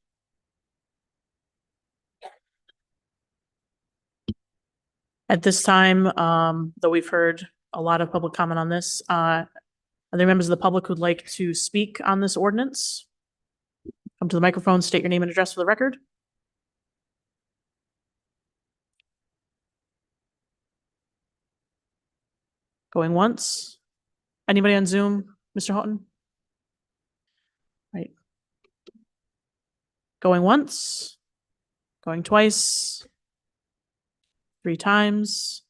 At this time, though we've heard a lot of public comment on this, are there members of the public who'd like to speak on this ordinance? Come to the microphone, state your name and address for the record. Going once. Anybody on Zoom? Mr. Houghton? Right. Going once. Going twice. 3 times.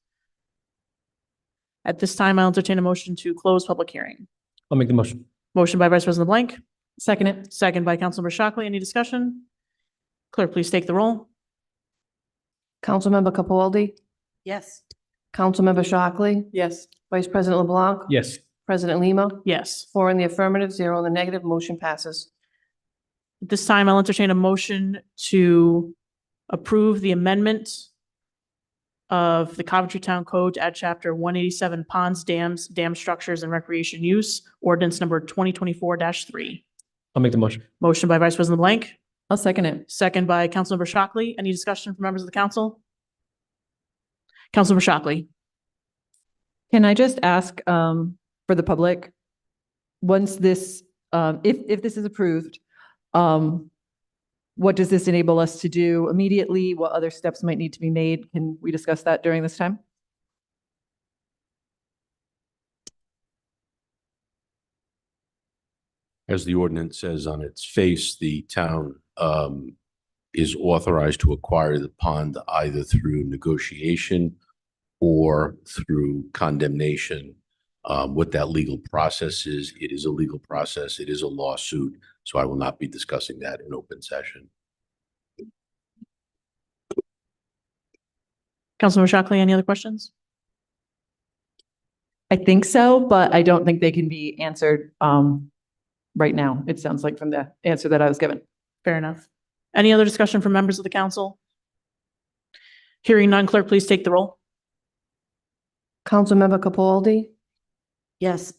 At this time, I'll entertain a motion to close public hearing. I'll make the motion. Motion by Vice President Blank, Second it. second by Councilmember Shockley. Any discussion? Clerk, please take the roll. Councilmember Capaldi, Yes. Councilmember Shockley, Yes. Vice President LeBlanc, Yes. President Lima, Yes. 4 in the affirmative, 0 in the negative, motion passes. At this time, I'll entertain a motion to approve the amendment of the Coventry Town Code to add chapter 187 ponds, dams, dam structures, and recreation use, ordinance number 2024-3. I'll make the motion. Motion by Vice President Blank, I'll second it. second by Councilmember Shockley. Any discussion from members of the council? Councilmember Shockley. Can I just ask for the public, once this, if this is approved, what does this enable us to do immediately? What other steps might need to be made? Can we discuss that during this time? As the ordinance says on its face, the town is authorized to acquire the pond either through negotiation or through condemnation. What that legal process is, it is a legal process. It is a lawsuit. So I will not be discussing that in open session. Councilmember Shockley, any other questions? I think so, but I don't think they can be answered right now. It sounds like from the answer that I was given. Fair enough. Any other discussion from members of the council? Hearing none, clerk, please take the roll. Councilmember Capaldi, Yes.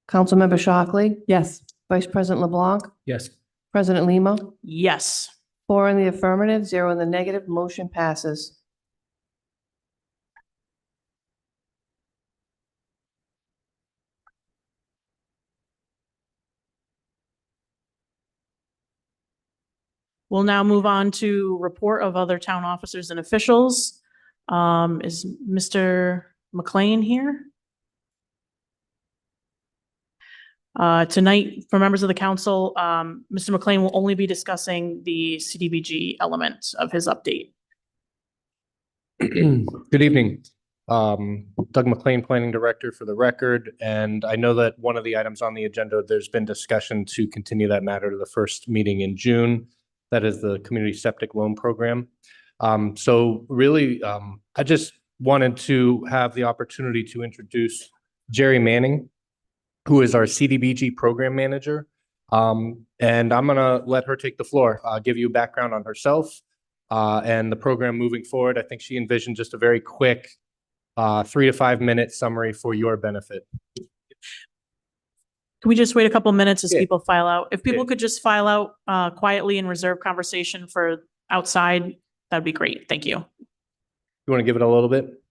Councilmember Shockley, Yes. Vice President LeBlanc, Yes. President Lima, Yes. 4 in the affirmative, 0 in the negative, motion passes. We'll now move on to report of other town officers and officials. Is Mr. McLean here? Tonight, for members of the council, Mr. McLean will only be discussing the CDBG element of his update. Good evening. Doug McLean, Planning Director for the record. And I know that one of the items on the agenda, there's been discussion to continue that matter to the first meeting in June. That is the Community Septic Loan Program. So really, I just wanted to have the opportunity to introduce Jerry Manning, who is our CDBG Program Manager. And I'm gonna let her take the floor, give you a background on herself and the program moving forward. I think she envisioned just a very quick 3 to 5 minute summary for your benefit. Can we just wait a couple minutes as Yeah. people file out? If people could just file out quietly and reserve conversation for outside, that'd be great. Thank you. You want to give it a little bit?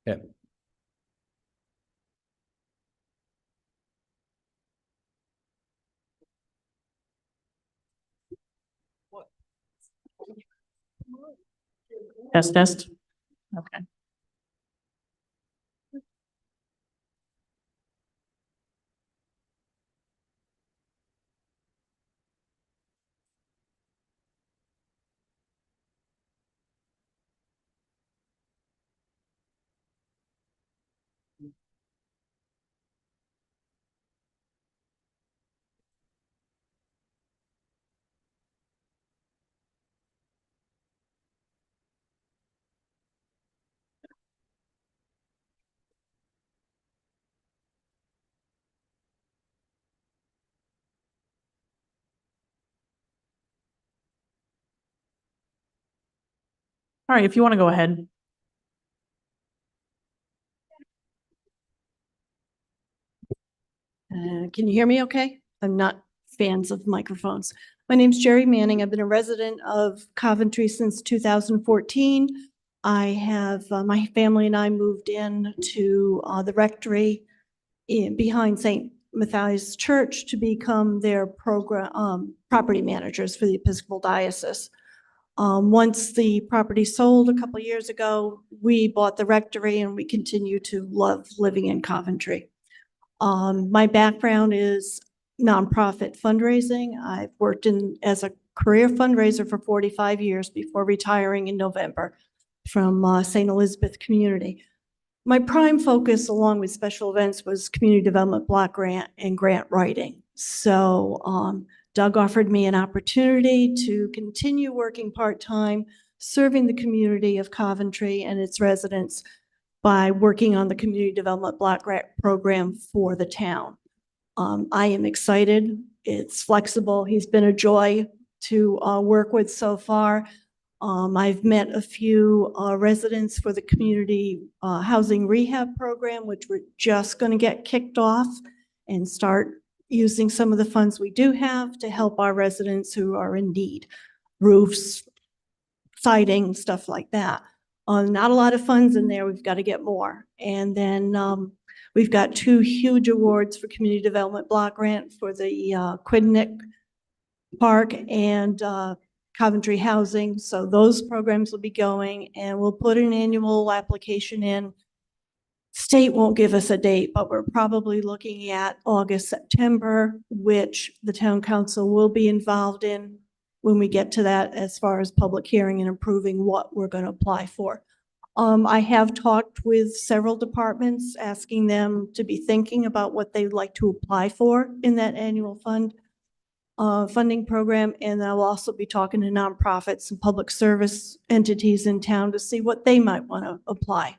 Yeah. Test, test. Okay. All right, if you want to go ahead. Can you hear me okay? I'm not fans of microphones. My name's Jerry Manning. I've been a resident of Coventry since 2014. I have, my family and I moved in to the rectory behind St. Matthias Church to become their program, property managers for the Episcopal Diocese. Once the property sold a couple years ago, we bought the rectory and we continue to love living in Coventry. My background is nonprofit fundraising. I've worked as a career fundraiser for 45 years before retiring in November from St. Elizabeth Community. My prime focus, along with special events, was community development block grant and grant writing. So Doug offered me an opportunity to continue working part-time, serving the community of Coventry and its residents by working on the community development block grant program for the town. I am excited. It's flexible. He's been a joy to work with so far. I've met a few residents for the community housing rehab program, which we're just going to get kicked off and start using some of the funds we do have to help our residents who are in need, roofs, siding, stuff like that. Not a lot of funds in there. We've got to get more. And then we've got 2 huge awards for community development block grant for the Quidnick Park and Coventry Housing. So those programs will be going, and we'll put an annual application in. State won't give us a date, but we're probably looking at August, September, which the town council will be involved in when we get to that as far as public hearing and approving what we're going to apply for. I have talked with several departments, asking them to be thinking about what they'd like to apply for in that annual funding program. And I'll also be talking to nonprofits and public service entities in town to see what they might want to apply.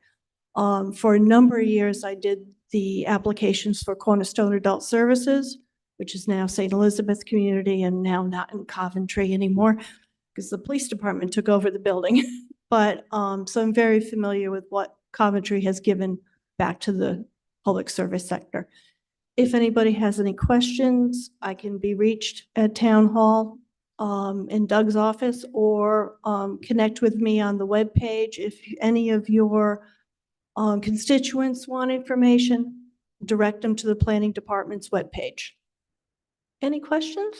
For a number of years, I did the applications for Cornerstone Adult Services, which is now St. Elizabeth Community and now not in Coventry anymore because the police department took over the building. But so I'm very familiar with what Coventry has given back to the public service sector. If anybody has any questions, I can be reached at Town Hall in Doug's office, or connect with me on the webpage. If any of your constituents want information, direct them to the planning department's webpage. Any questions?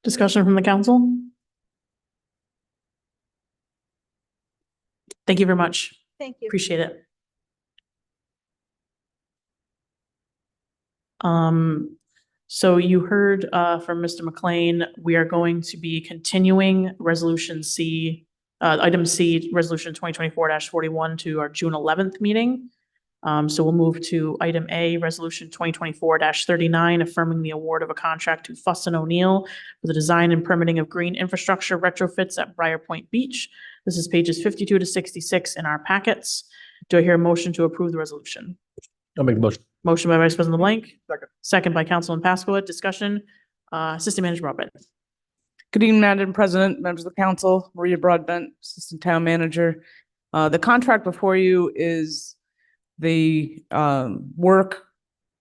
Discussion from the council? Thank you very much. Thank you. Appreciate it. So you heard from Mr. McLean, we are going to be continuing Resolution C, item C, Resolution 2024-41 to our June 11th meeting. So we'll move to item A, Resolution 2024-39, affirming the award of a contract to Fuss and O'Neill for the design and permitting of green infrastructure retrofits at Briar Point Beach. This is pages 52 to 66 in our packets. Do I hear a motion to approve the resolution? I'll make a motion. Motion by Vice President LeBlanc. Second. Second by Councilman Pascoe. Discussion. Assistant Manager Broadbent. Good evening, Madam President, members of the council, Maria Broadbent, Assistant Town Manager. The contract before you is the work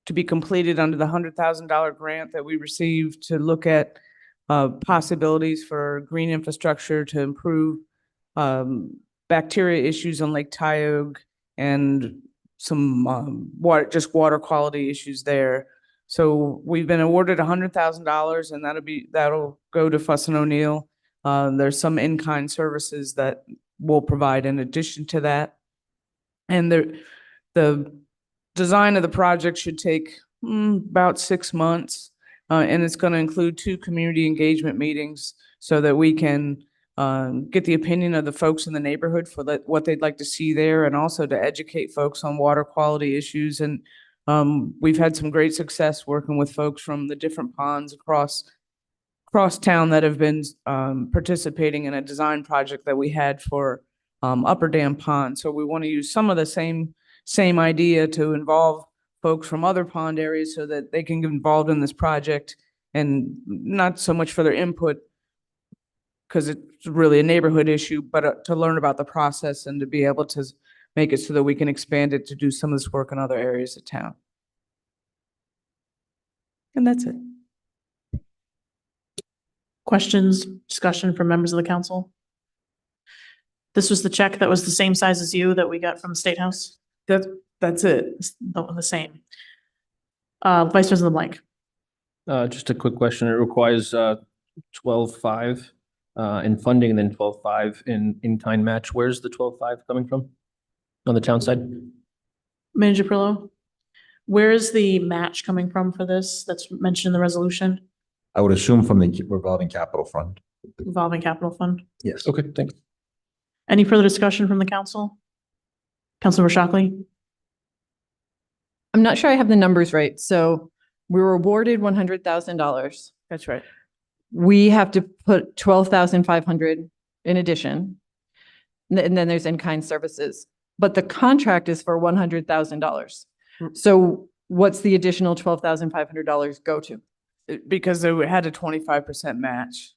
to be completed under the $100,000 grant that we received to look at possibilities for green infrastructure to improve bacteria issues on Lake Tioga and some water quality issues there. So we've been awarded $100,000, and that'll go to Fuss and O'Neill. There's some in-kind services that we'll provide in addition to that. And the design of the project should take about 6 months, and it's going to include 2 community engagement meetings so that we can get the opinion of the folks in the neighborhood for what they'd like to see there, and also to educate folks on water quality issues. And we've had some great success working with folks from the different ponds across town that have been participating in a design project that we had for Upper Dam Pond. So we want to use some of the same idea to involve folks from other pond areas so that they can get involved in this project, and not so much for their input, because it's really a neighborhood issue, but to learn about the process and to be able to make it so that we can expand it to do some of this work in other areas of town. And that's it. Questions, discussion from members of the council? This was the check that was the same size as you that we got from the State House? That's it. The same. Vice President LeBlanc. Just a quick question. It requires 12.5 in funding, and then 12.5 in-kind match. Where's the 12.5 coming from on the town side? Manager Parrillo, where is the match coming from for this that's mentioned in the resolution? I would assume from the revolving capital fund. Revolving capital fund. Yes. Okay, thanks. Any further discussion from the council? Councilor Shockley? I'm not sure I have the numbers right. So we were awarded $100,000. That's right. We have to put 12,500 in addition. And then there's in-kind services, but the contract is for $100,000. So what's the additional $12,500 go to? Because they had a 25% match.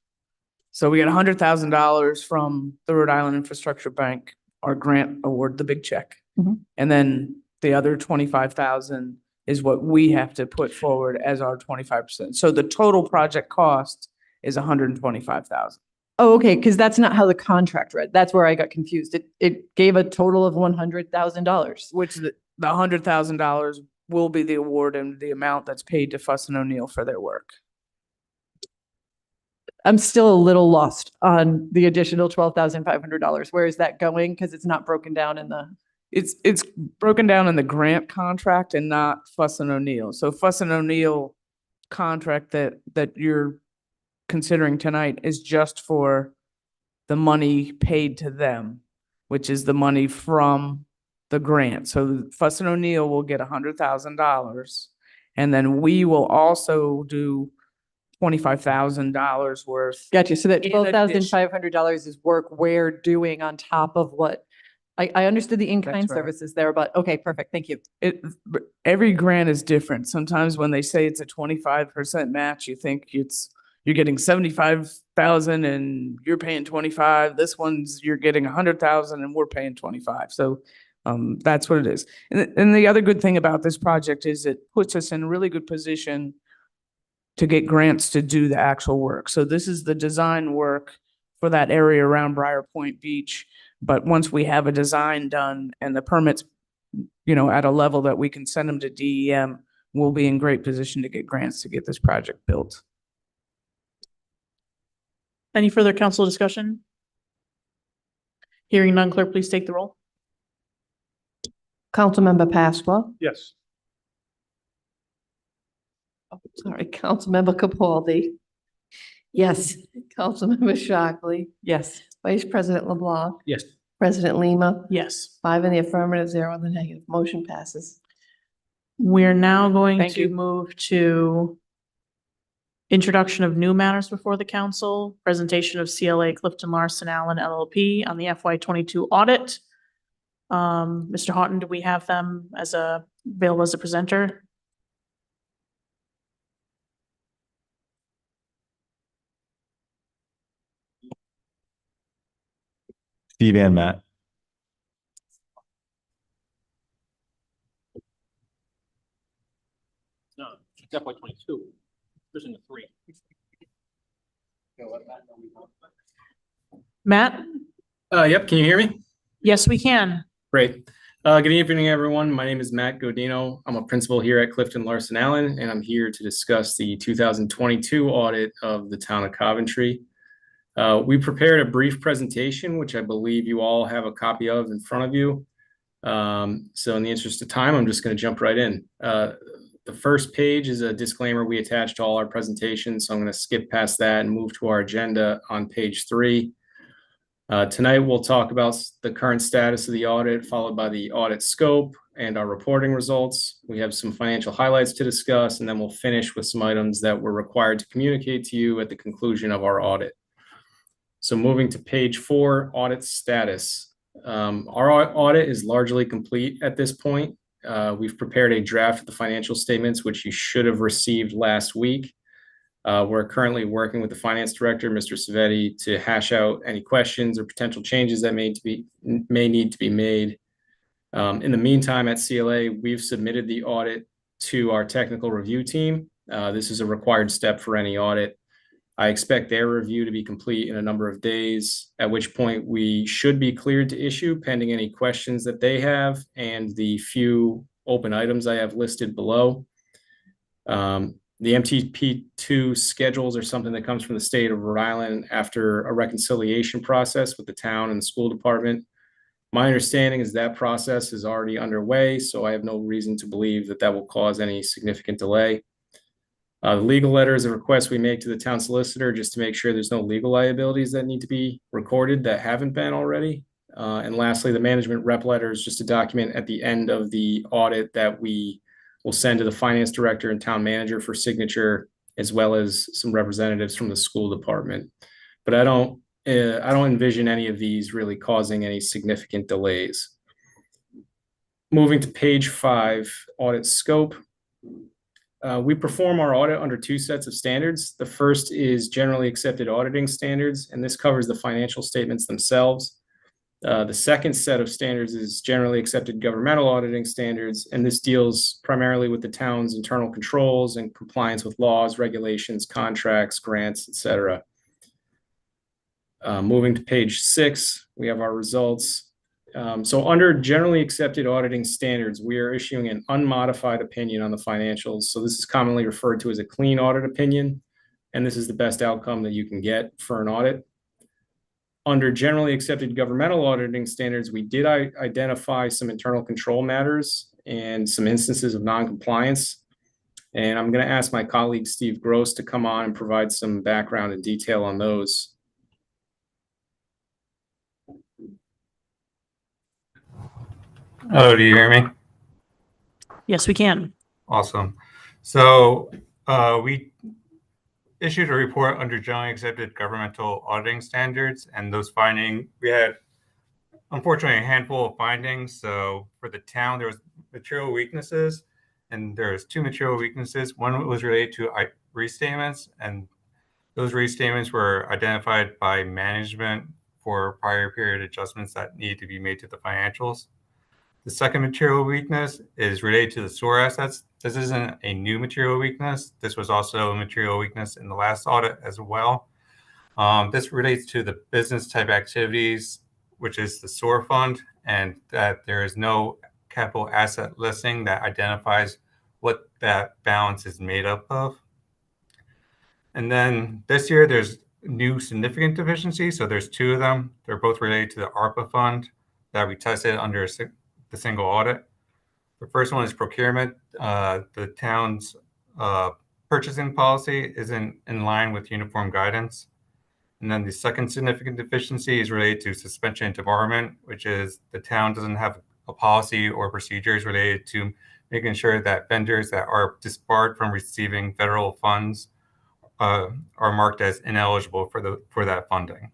So we got $100,000 from the Rhode Island Infrastructure Bank, our grant award, the big check. Mhm. And then the other 25,000 is what we have to put forward as our 25%. So the total project cost is 125,000. Oh, okay, because that's not how the contract read. That's where I got confused. It gave a total of $100,000. Which the $100,000 will be the award and the amount that's paid to Fuss and O'Neill for their work. I'm still a little lost on the additional $12,500. Where is that going? Because it's not broken down in the. It's broken down in the grant contract and not Fuss and O'Neill. So Fuss and O'Neill contract that you're considering tonight is just for the money paid to them, which is the money from the grant. So Fuss and O'Neill will get $100,000, and then we will also do $25,000 worth. Gotcha. So that in $12,500 is work we're doing on top of what, I understood the in-kind That's right. services there, but okay, perfect. Thank you. Every grant is different. Sometimes when they say it's a 25% match, you think you're getting 75,000 and you're paying 25. This one's you're getting 100,000 and we're paying 25. So that's what it is. And the other good thing about this project is it puts us in a really good position to get grants to do the actual work. So this is the design work for that area around Briar Point Beach. But once we have a design done and the permits, at a level that we can send them to DEM, we'll be in great position to get grants to get this project built. Any further council discussion? Hearing none, clerk, please take the roll. Councilmember Pasqua. Yes. Oh, sorry, Councilmember Capaldi. Yes. Councilmember Shockley. Yes. Vice President LeBlanc. Yes. President Lima. Yes. 5 in the affirmative, 0 in the negative. Motion passes. We're now going Thank to you. move to introduction of new matters before the council, presentation of CLA Clifton Larson Allen LLP on the FY22 audit. Mr. Houghton, do we have them available as a presenter? Steve and Matt. No, it's FY22. There's in the 3. Matt? Yep, can you hear me? Yes, we can. Great. Good evening, everyone. My name is Matt Godino. I'm a principal here at Clifton Larson Allen, and I'm here to discuss the 2022 audit of the Town of Coventry. We prepared a brief presentation, which I believe you all have a copy of in front of you. So in the interest of time, I'm just going to jump right in. The first page is a disclaimer we attach to all our presentations, so I'm going to skip past that and move to our agenda on page 3. Tonight, we'll talk about the current status of the audit, followed by the audit scope and our reporting results. We have some financial highlights to discuss, and then we'll finish with some items that we're required to communicate to you at the conclusion of our audit. So moving to page 4, audit status. Our audit is largely complete at this point. We've prepared a draft of the financial statements, which you should have received last week. We're currently working with the finance director, Mr. Savetti, to hash out any questions or potential changes that may need to be made. In the meantime, at CLA, we've submitted the audit to our technical review team. This is a required step for any audit. I expect their review to be complete in a number of days, at which point we should be cleared to issue pending any questions that they have and the few open items I have listed below. The MTP2 schedules are something that comes from the state of Rhode Island after a reconciliation process with the town and the school department. My understanding is that process is already underway, so I have no reason to believe that will cause any significant delay. The legal letter is a request we make to the town solicitor just to make sure there's no legal liabilities that need to be recorded that haven't been already. And lastly, the management rep letter is just a document at the end of the audit that we will send to the finance director and town manager for signature, as well as some representatives from the school department. But I don't envision any of these really causing any significant delays. Moving to page 5, audit scope. We perform our audit under 2 sets of standards. The first is generally accepted auditing standards, and this covers the financial statements themselves. The second set of standards is generally accepted governmental auditing standards, and this deals primarily with the town's internal controls and compliance with laws, regulations, contracts, grants, etc. Moving to page 6, we have our results. So under generally accepted auditing standards, we are issuing an unmodified opinion on the financials. So this is commonly referred to as a clean audit opinion, and this is the best outcome that you can get for an audit. Under generally accepted governmental auditing standards, we did identify some internal control matters and some instances of noncompliance. And I'm going to ask my colleague Steve Gross to come on and provide some background and detail on those. Oh, do you hear me? Yes, we can. Awesome. So we issued a report under generally accepted governmental auditing standards, and those findings, we had unfortunately a handful of findings. So for the town, there was material weaknesses, and there's two material weaknesses. One was related to restatements, and those restatements were identified by management for prior period adjustments that need to be made to the financials. The second material weakness is related to the sewer assets. This isn't a new material weakness. This was also a material weakness in the last audit as well. This relates to the business type activities, which is the sewer fund, and that there is no capital asset listing that identifies what that balance is made up of. And then this year, there's new significant deficiencies. So there's two of them. They're both related to the ARPA fund that we tested under the single audit. The first one is procurement. The town's purchasing policy isn't in line with uniform guidance. And then the second significant deficiency is related to suspension and debarment, which is the town doesn't have a policy or procedures related to making sure that vendors that are disbarred from receiving federal funds are marked as ineligible for that funding.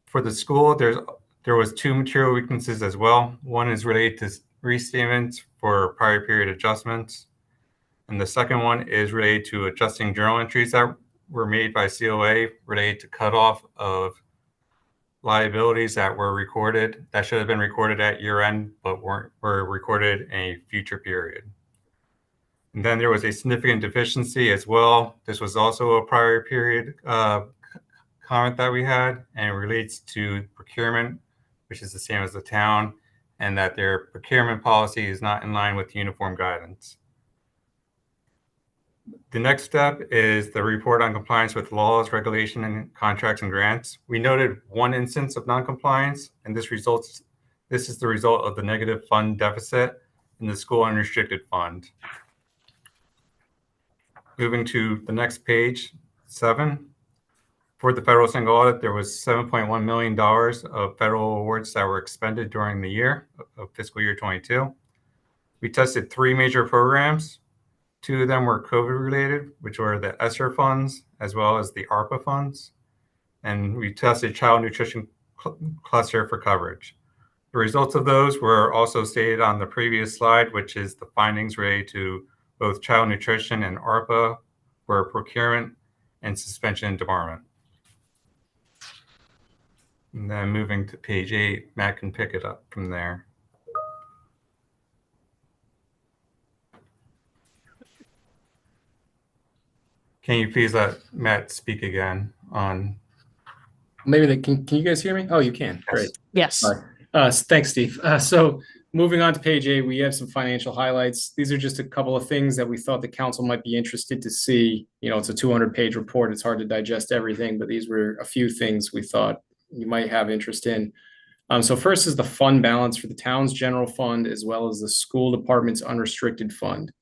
For the school, there was two material weaknesses as well. One is related to restatements for prior period adjustments. And the second one is related to adjusting journal entries that were made by COA related to cutoff of liabilities that were recorded, that should have been recorded at year end, but were recorded in a future period. And then there was a significant deficiency as well. This was also a prior period comment that we had, and it relates to procurement, which is the same as the town, and that their procurement policy is not in line with uniform guidance. The next step is the report on compliance with laws, regulation, and contracts and grants. We noted one instance of noncompliance, and this is the result of the negative fund deficit in the school unrestricted fund. Moving to the next page, 7. For the federal single audit, there was $7.1 million of federal awards that were expended during the year of fiscal year 22. We tested 3 major programs. 2 of them were COVID related, which were the ESSER funds, as well as the ARPA funds. And we tested child nutrition cluster for coverage. The results of those were also stated on the previous slide, which is the findings related to both child nutrition and ARPA for procurement and suspension and debarment. And then moving to page 8, Matt can pick it up from there. Can you please let Matt speak again on? Maybe can you guys hear me? Oh, you can. Great. Yes. Thanks, Steve. So moving on to page 8, we have some financial highlights. These are just a couple of things that we thought the council might be interested to see. You know, it's a 200-page report. It's hard to digest everything, but these were a few things we thought you might have interest in. So first is the fund balance for the town's general fund, as well as the school department's unrestricted fund.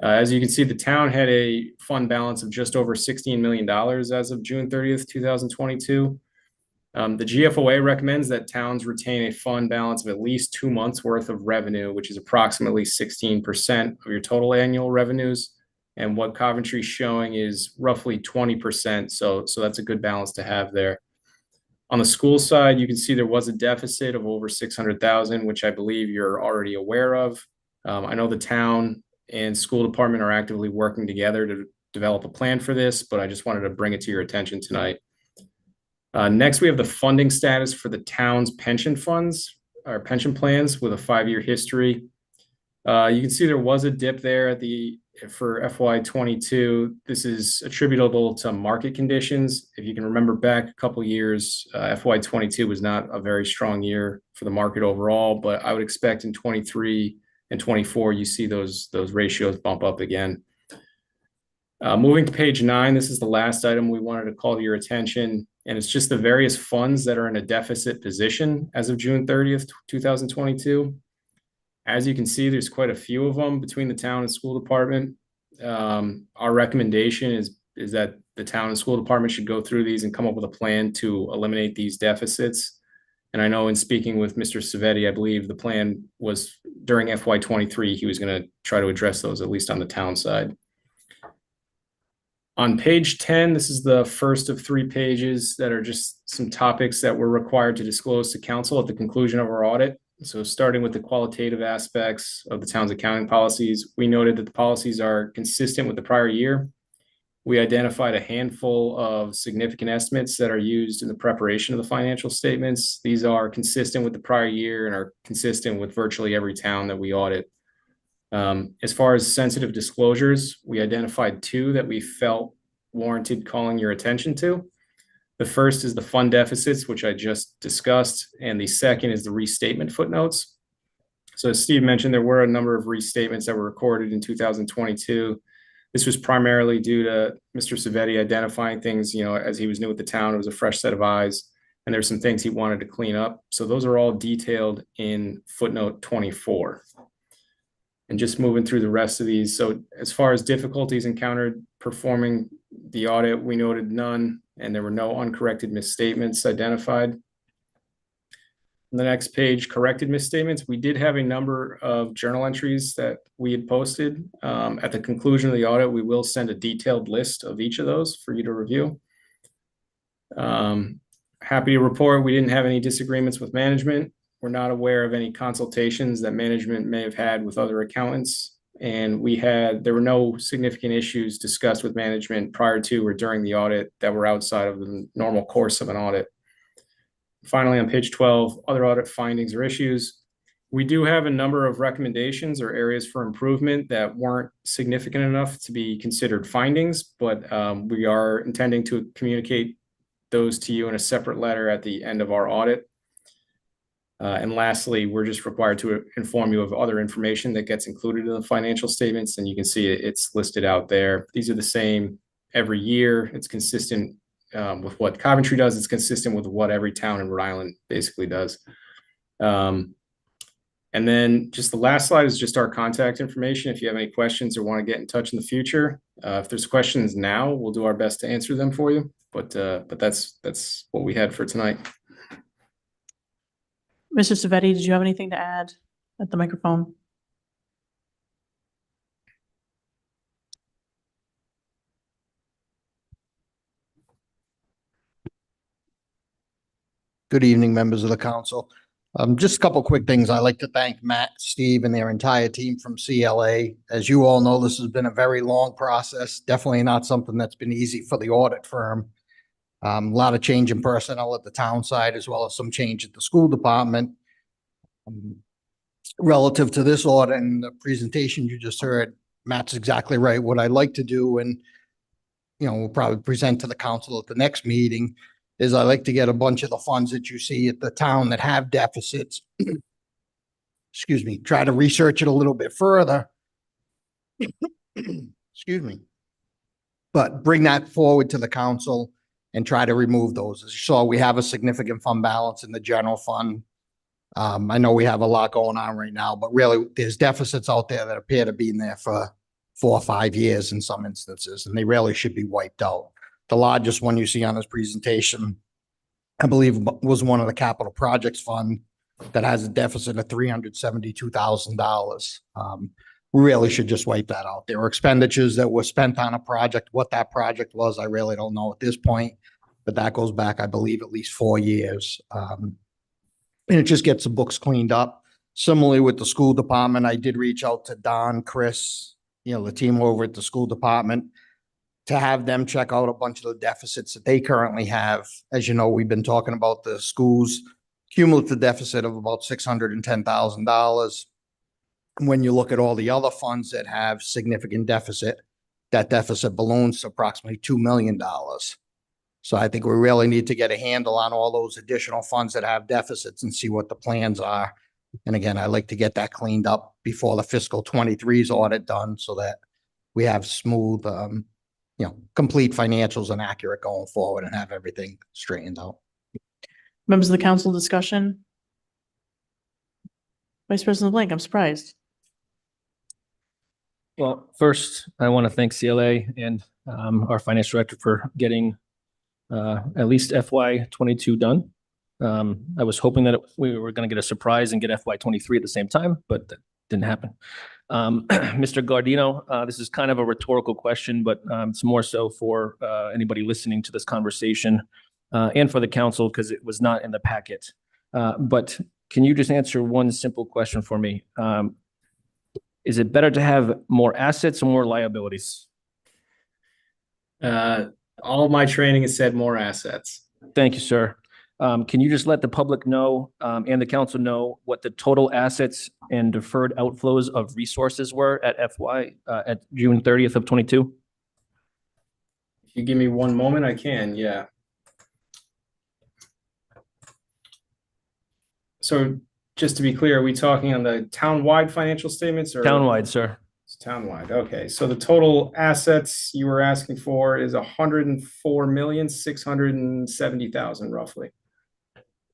As you can see, the town had a fund balance of just over $16 million as of June 30th, 2022. The GFOA recommends that towns retain a fund balance of at least 2 months worth of revenue, which is approximately 16% of your total annual revenues. And what Coventry's showing is roughly 20%. So that's a good balance to have there. On the school side, you can see there was a deficit of over $600,000, which I believe you're already aware of. I know the town and school department are actively working together to develop a plan for this, but I just wanted to bring it to your attention tonight. Next, we have the funding status for the town's pension funds, or pension plans with a 5-year history. You can see there was a dip there for FY22. This is attributable to market conditions. If you can remember back a couple years, FY22 was not a very strong year for the market overall, but I would expect in 23 and 24, you see those ratios bump up again. Moving to page 9, this is the last item we wanted to call to your attention, and it's just the various funds that are in a deficit position as of June 30th, 2022. As you can see, there's quite a few of them between the town and school department. Our recommendation is that the town and school department should go through these and come up with a plan to eliminate these deficits. And I know in speaking with Mr. Savetti, I believe the plan was during FY23, he was going to try to address those, at least on the town side. On page 10, this is the first of 3 pages that are just some topics that we're required to disclose to council at the conclusion of our audit. So starting with the qualitative aspects of the town's accounting policies, we noted that the policies are consistent with the prior year. We identified a handful of significant estimates that are used in the preparation of the financial statements. These are consistent with the prior year and are consistent with virtually every town that we audit. As far as sensitive disclosures, we identified 2 that we felt warranted calling your attention to. The first is the fund deficits, which I just discussed, and the second is the restatement footnotes. So as Steve mentioned, there were a number of restatements that were recorded in 2022. This was primarily due to Mr. Savetti identifying things, as he was new at the town, it was a fresh set of eyes, and there's some things he wanted to clean up. So those are all detailed in footnote 24. And just moving through the rest of these. So as far as difficulties encountered performing the audit, we noted none, and there were no uncorrected misstatements identified. On the next page, corrected misstatements. We did have a number of journal entries that we had posted. At the conclusion of the audit, we will send a detailed list of each of those for you to review. Happy to report we didn't have any disagreements with management. We're not aware of any consultations that management may have had with other accountants. And there were no significant issues discussed with management prior to or during the audit that were outside of the normal course of an audit. Finally, on page 12, other audit findings or issues. We do have a number of recommendations or areas for improvement that weren't significant enough to be considered findings, but we are intending to communicate those to you in a separate letter at the end of our audit. And lastly, we're just required to inform you of other information that gets included in the financial statements, and you can see it's listed out there. These are the same every year. It's consistent with what Coventry does. It's consistent with what every town in Rhode Island basically does. And then just the last slide is just our contact information. If you have any questions or want to get in touch in the future, if there's questions now, we'll do our best to answer them for you. But that's what we had for tonight. Mr. Savetti, did you have anything to add at the microphone? Good evening, members of the council. Just a couple quick things. I'd like to thank Matt, Steve, and their entire team from CLA. As you all know, this has been a very long process. Definitely not something that's been easy for the audit firm. A lot of change in personnel at the town side, as well as some change at the school department. Relative to this audit and the presentation you just heard, Matt's exactly right. What I'd like to do, and we'll probably present to the council at the next meeting, is I like to get a bunch of the funds that you see at the town that have deficits. Excuse me, try to research it a little bit further. Excuse me. But bring that forward to the council and try to remove those. As you saw, we have a significant fund balance in the general fund. I know we have a lot going on right now, but really there's deficits out there that appear to be in there for 4 or 5 years in some instances, and they really should be wiped out. The largest one you see on this presentation, I believe, was one of the capital projects fund that has a deficit of $372,000. We really should just wipe that out. There were expenditures that were spent on a project. What that project was, I really don't know at this point, but that goes back, I believe, at least 4 years. And it just gets the books cleaned up. Similarly with the school department, I did reach out to Don, Chris, the team over at the school department, to have them check out a bunch of the deficits that they currently have. As you know, we've been talking about the school's cumulative deficit of about $610,000. When you look at all the other funds that have significant deficit, that deficit balloons to approximately $2 million. So I think we really need to get a handle on all those additional funds that have deficits and see what the plans are. And again, I'd like to get that cleaned up before the fiscal 23's audit done so that we have smooth, complete financials and accurate going forward and have everything straightened out. Members of the council, discussion? Vice President Blank, I'm surprised. Well, first, I want to thank CLA and our finance director for getting at least FY '22 done. I was hoping that we were going to get a surprise and get FY '23 at the same time, but that didn't happen. Mr. Gardino, this is kind of a rhetorical question, but it's more so for anybody listening to this conversation and for the council because it was not in the packet. But can you just answer one simple question for me? Is it better to have more assets or more liabilities? All of my training has said more assets. Thank you, sir. Can you just let the public know and the council know what the total assets and deferred outflows of resources were at at June 30th of '22? If you give me one moment, I can, yeah. So just to be clear, are we talking on the town-wide financial statements or? Townwide, sir. It's town-wide, okay. So the total assets you were asking for is 104,670,000 roughly.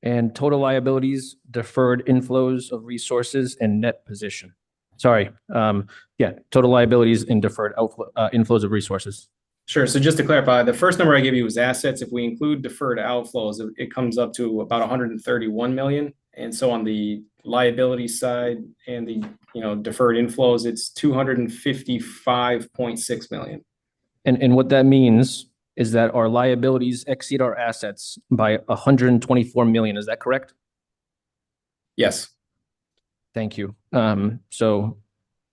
And total liabilities, deferred inflows of resources, and net position. Sorry, yeah, total liabilities and deferred inflows of resources. Sure. So just to clarify, the first number I gave you was assets. If we include deferred outflows, it comes up to about 131 million. And so on the liability side and the deferred inflows, it's 255.6 million. And what that means is that our liabilities exceed our assets by 124 million. Is that correct? Yes. Thank you. So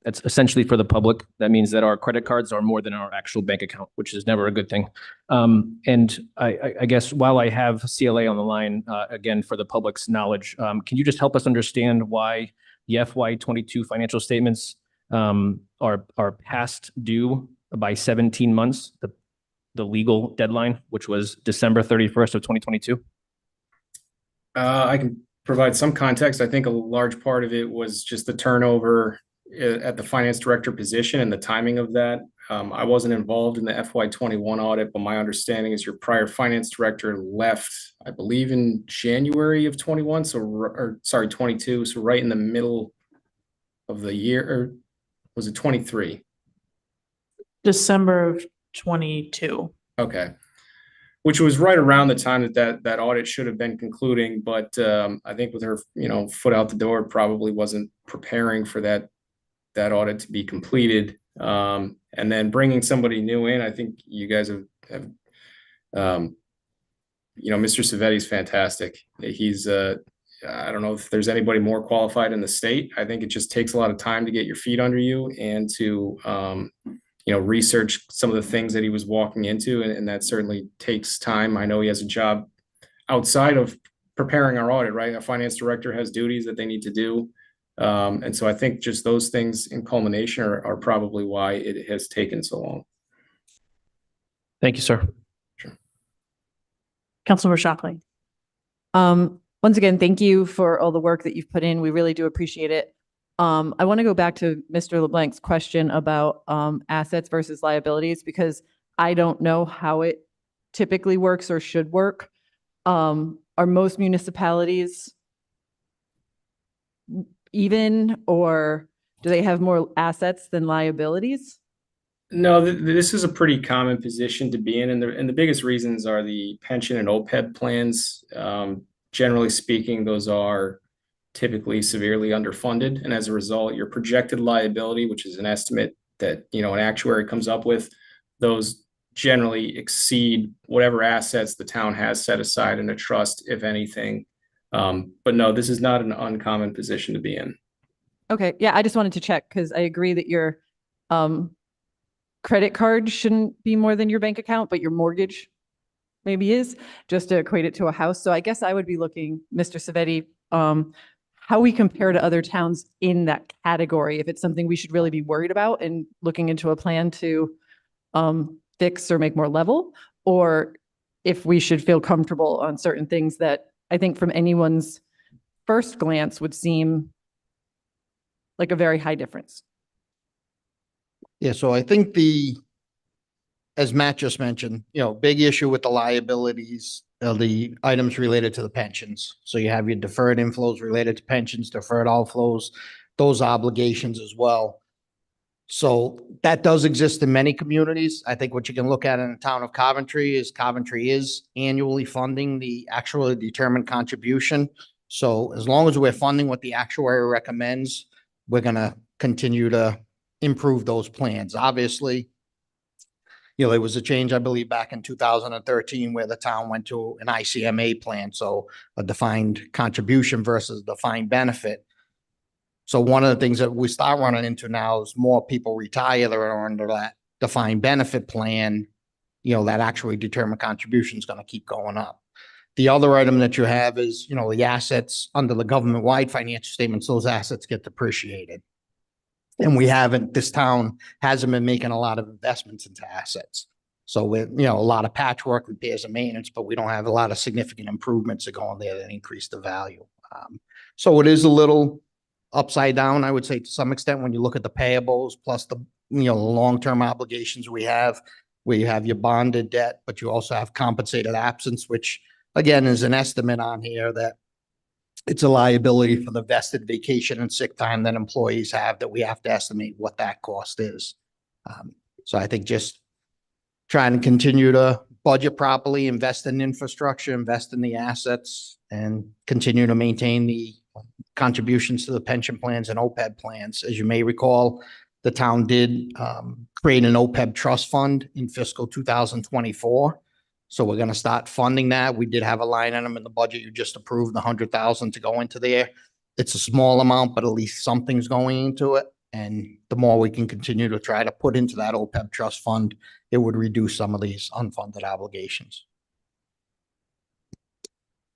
that's essentially for the public. That means that our credit cards are more than our actual bank account, which is never a good thing. And I guess while I have CLA on the line, again, for the public's knowledge, can you just help us understand why the FY '22 financial statements are past due by 17 months, the legal deadline, which was December 31st of 2022? I can provide some context. I think a large part of it was just the turnover at the finance director position and the timing of that. I wasn't involved in the FY '21 audit, but my understanding is your prior finance director left, I believe, in January of '21. So, sorry, '22. So right in the middle of the year, or was it '23? December of '22. Okay. Which was right around the time that audit should have been concluding, but I think with her, foot out the door, probably wasn't preparing for that audit to be completed. And then bringing somebody new in, I think you guys have Mr. Savetti's fantastic. He's I don't know if there's anybody more qualified in the state. I think it just takes a lot of time to get your feet under you and to research some of the things that he was walking into, and that certainly takes time. I know he has a job outside of preparing our audit, right? A finance director has duties that they need to do. And so I think just those things in culmination are probably why it has taken so long. Thank you, sir. Sure. Councilmember Shockley. Once again, thank you for all the work that you've put in. We really do appreciate it. I want to go back to Mr. LeBlanc's question about assets versus liabilities, because I don't know how it typically works or should work. Are most municipalities even, or do they have more assets than liabilities? No, this is a pretty common position to be in, and the biggest reasons are the pension and OPEB plans. Generally speaking, those are typically severely underfunded, and as a result, your projected liability, which is an estimate that an actuary comes up with, those generally exceed whatever assets the town has set aside in a trust, if anything. But no, this is not an uncommon position to be in. Okay, yeah, I just wanted to check because I agree that your credit card shouldn't be more than your bank account, but your mortgage maybe is, just to equate it to a house. So I guess I would be looking, Mr. Savetti, how we compare to other towns in that category, if it's something we should really be worried about and looking into a plan to fix or make more level, or if we should feel comfortable on certain things that I think from anyone's first glance would seem like a very high difference. Yeah, so I think as Matt just mentioned, big issue with the liabilities, the items related to the pensions. So you have your deferred inflows related to pensions, deferred outflows, those obligations as well. So that does exist in many communities. I think what you can look at in the town of Coventry is annually funding the actually determined contribution. So as long as we're funding what the actuary recommends, we're gonna continue to improve those plans. Obviously, there was a change, I believe, back in 2013 where the town went to an ICMA plan, so a defined contribution versus defined benefit. So one of the things that we start running into now is more people retire that are under that defined benefit plan. That actually determined contribution is going to keep going up. The other item that you have is, the assets under the government-wide financial statements, those assets get depreciated. And this town hasn't been making a lot of investments into assets. So with, a lot of patchwork, repairs and maintenance, but we don't have a lot of significant improvements that go on there that increase the value. So it is a little upside down, I would say, to some extent, when you look at the payables plus the, long-term obligations we have, where you have your bonded debt, but you also have compensated absence, which again is an estimate on here that it's a liability for the vested vacation and sick time that employees have that we have to estimate what that cost is. So I think just trying to continue to budget properly, invest in infrastructure, invest in the assets, and continue to maintain the contributions to the pension plans and OPEB plans. As you may recall, the town did create an OPEB trust fund in fiscal 2024. So we're going to start funding that. We did have a line item in the budget you just approved, the 100,000 to go into there. It's a small amount, but at least something's going into it. And the more we can continue to try to put into that OPEB trust fund, it would reduce some of these unfunded obligations.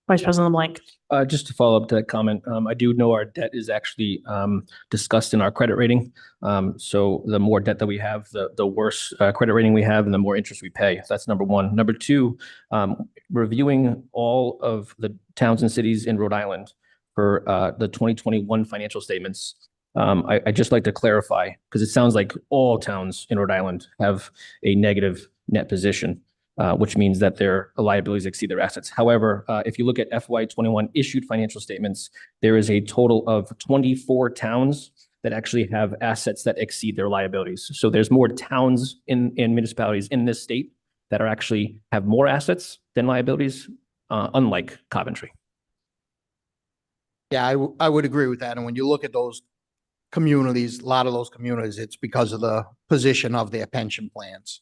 Vice President LeBlanc. Just to follow up to that comment, I do know our debt is actually discussed in our credit rating. So the more debt that we have, the worse credit rating we have and the more interest we pay. That's number one. Number two, reviewing all of the towns and cities in Rhode Island for the 2021 financial statements. I just like to clarify, because it sounds like all towns in Rhode Island have a negative net position. Which means that their liabilities exceed their assets. However, if you look at FY21 issued financial statements, there is a total of 24 towns that actually have assets that exceed their liabilities. So there's more towns in municipalities in this state that are actually have more assets than liabilities, unlike Coventry. Yeah, I would agree with that. And when you look at those communities, a lot of those communities, it's because of the position of their pension plans.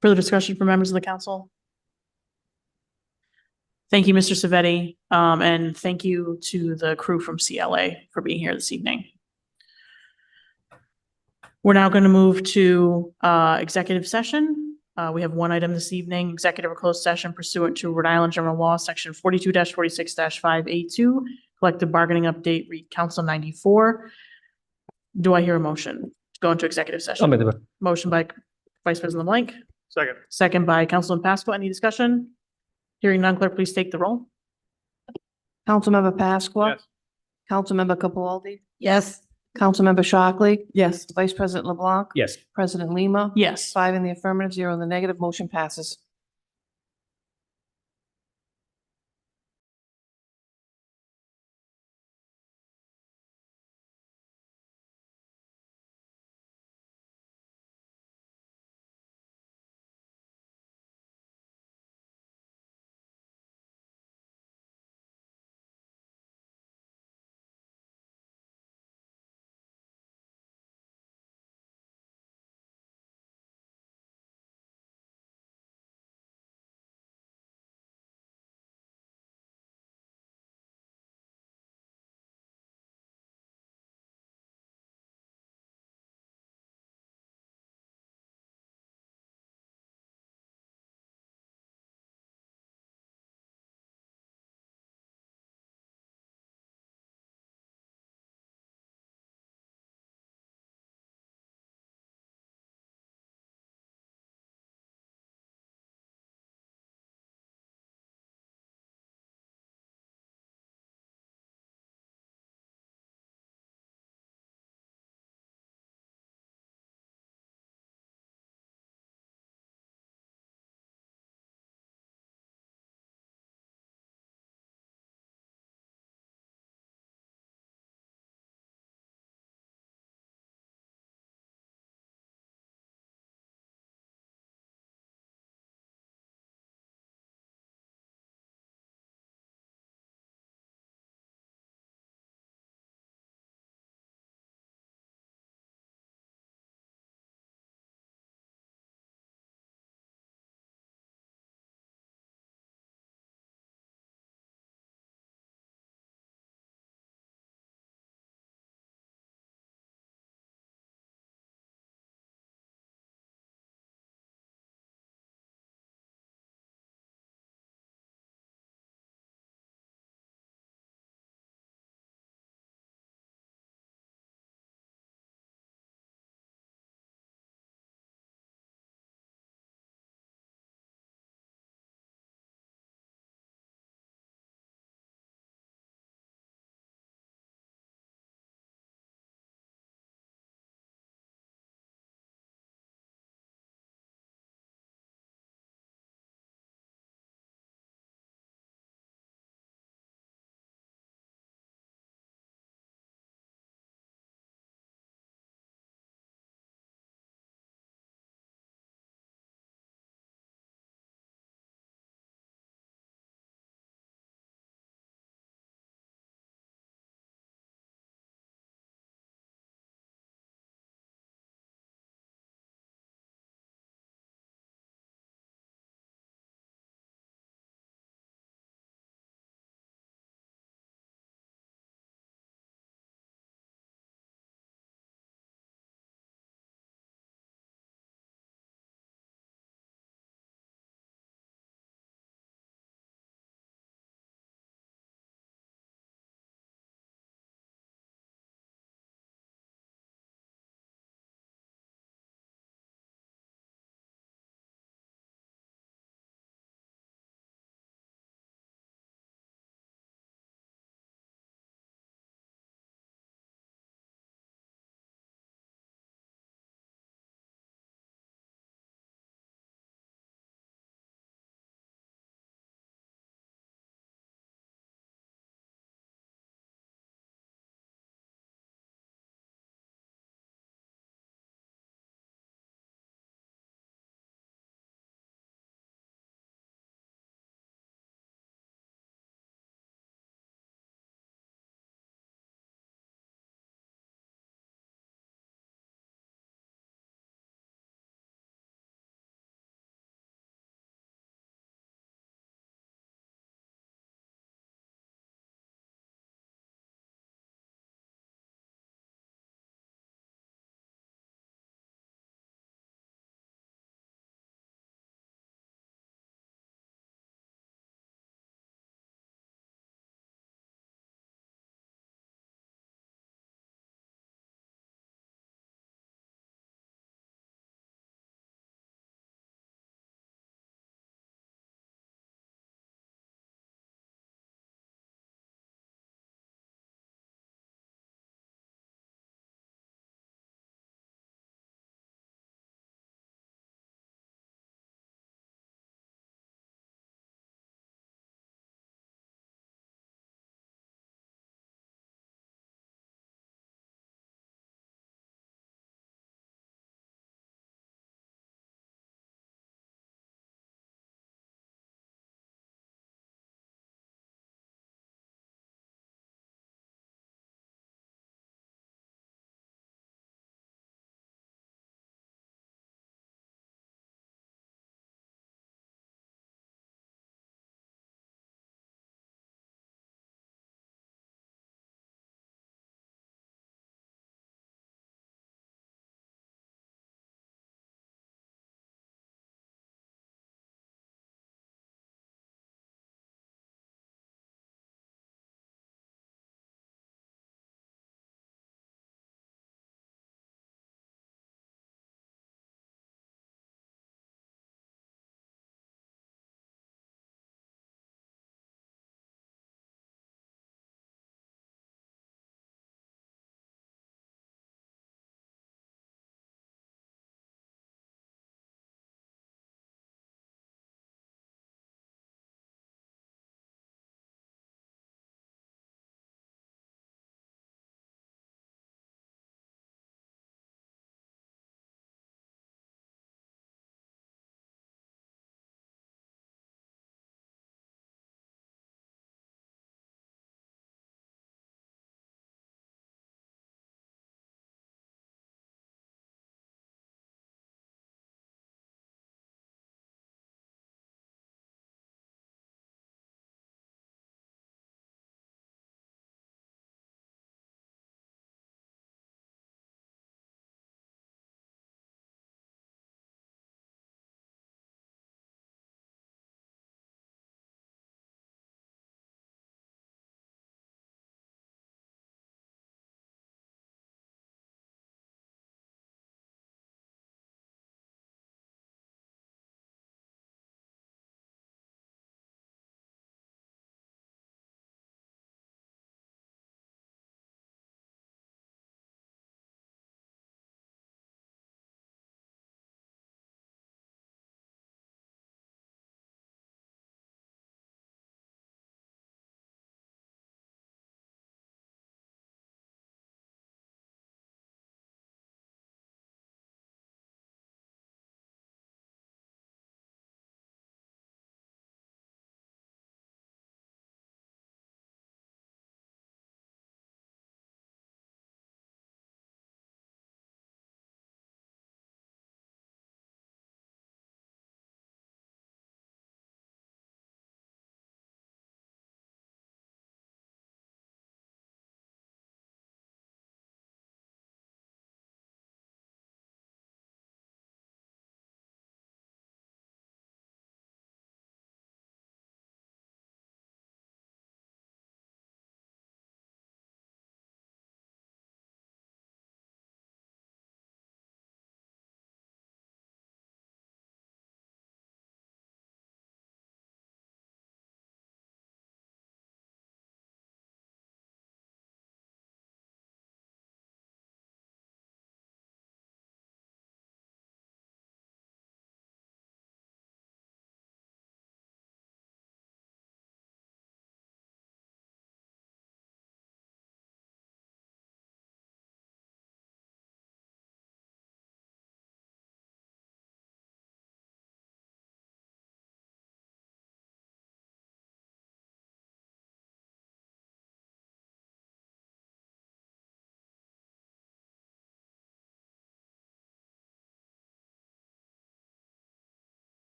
Further discussion from members of the council? Thank you, Mr. Savetti, and thank you to the crew from CLA for being here this evening. We're now going to move to executive session. We have one item this evening, executive or closed session pursuant to Rhode Island General Law, Section 42-46-5A2, collective bargaining update, read Council 94. Do I hear a motion to go into executive session? I'll make the motion by Vice President LeBlanc. Second. Second by Councilman Pasqua. Any discussion? Hearing none, clerk, please take the roll. Councilmember Pasqua. Yes. Councilmember Capaldi. Yes. Councilmember Shockley. Yes. Vice President LeBlanc. Yes. President Lima. Yes. 5 in the affirmative, 0 in the negative. Motion passes.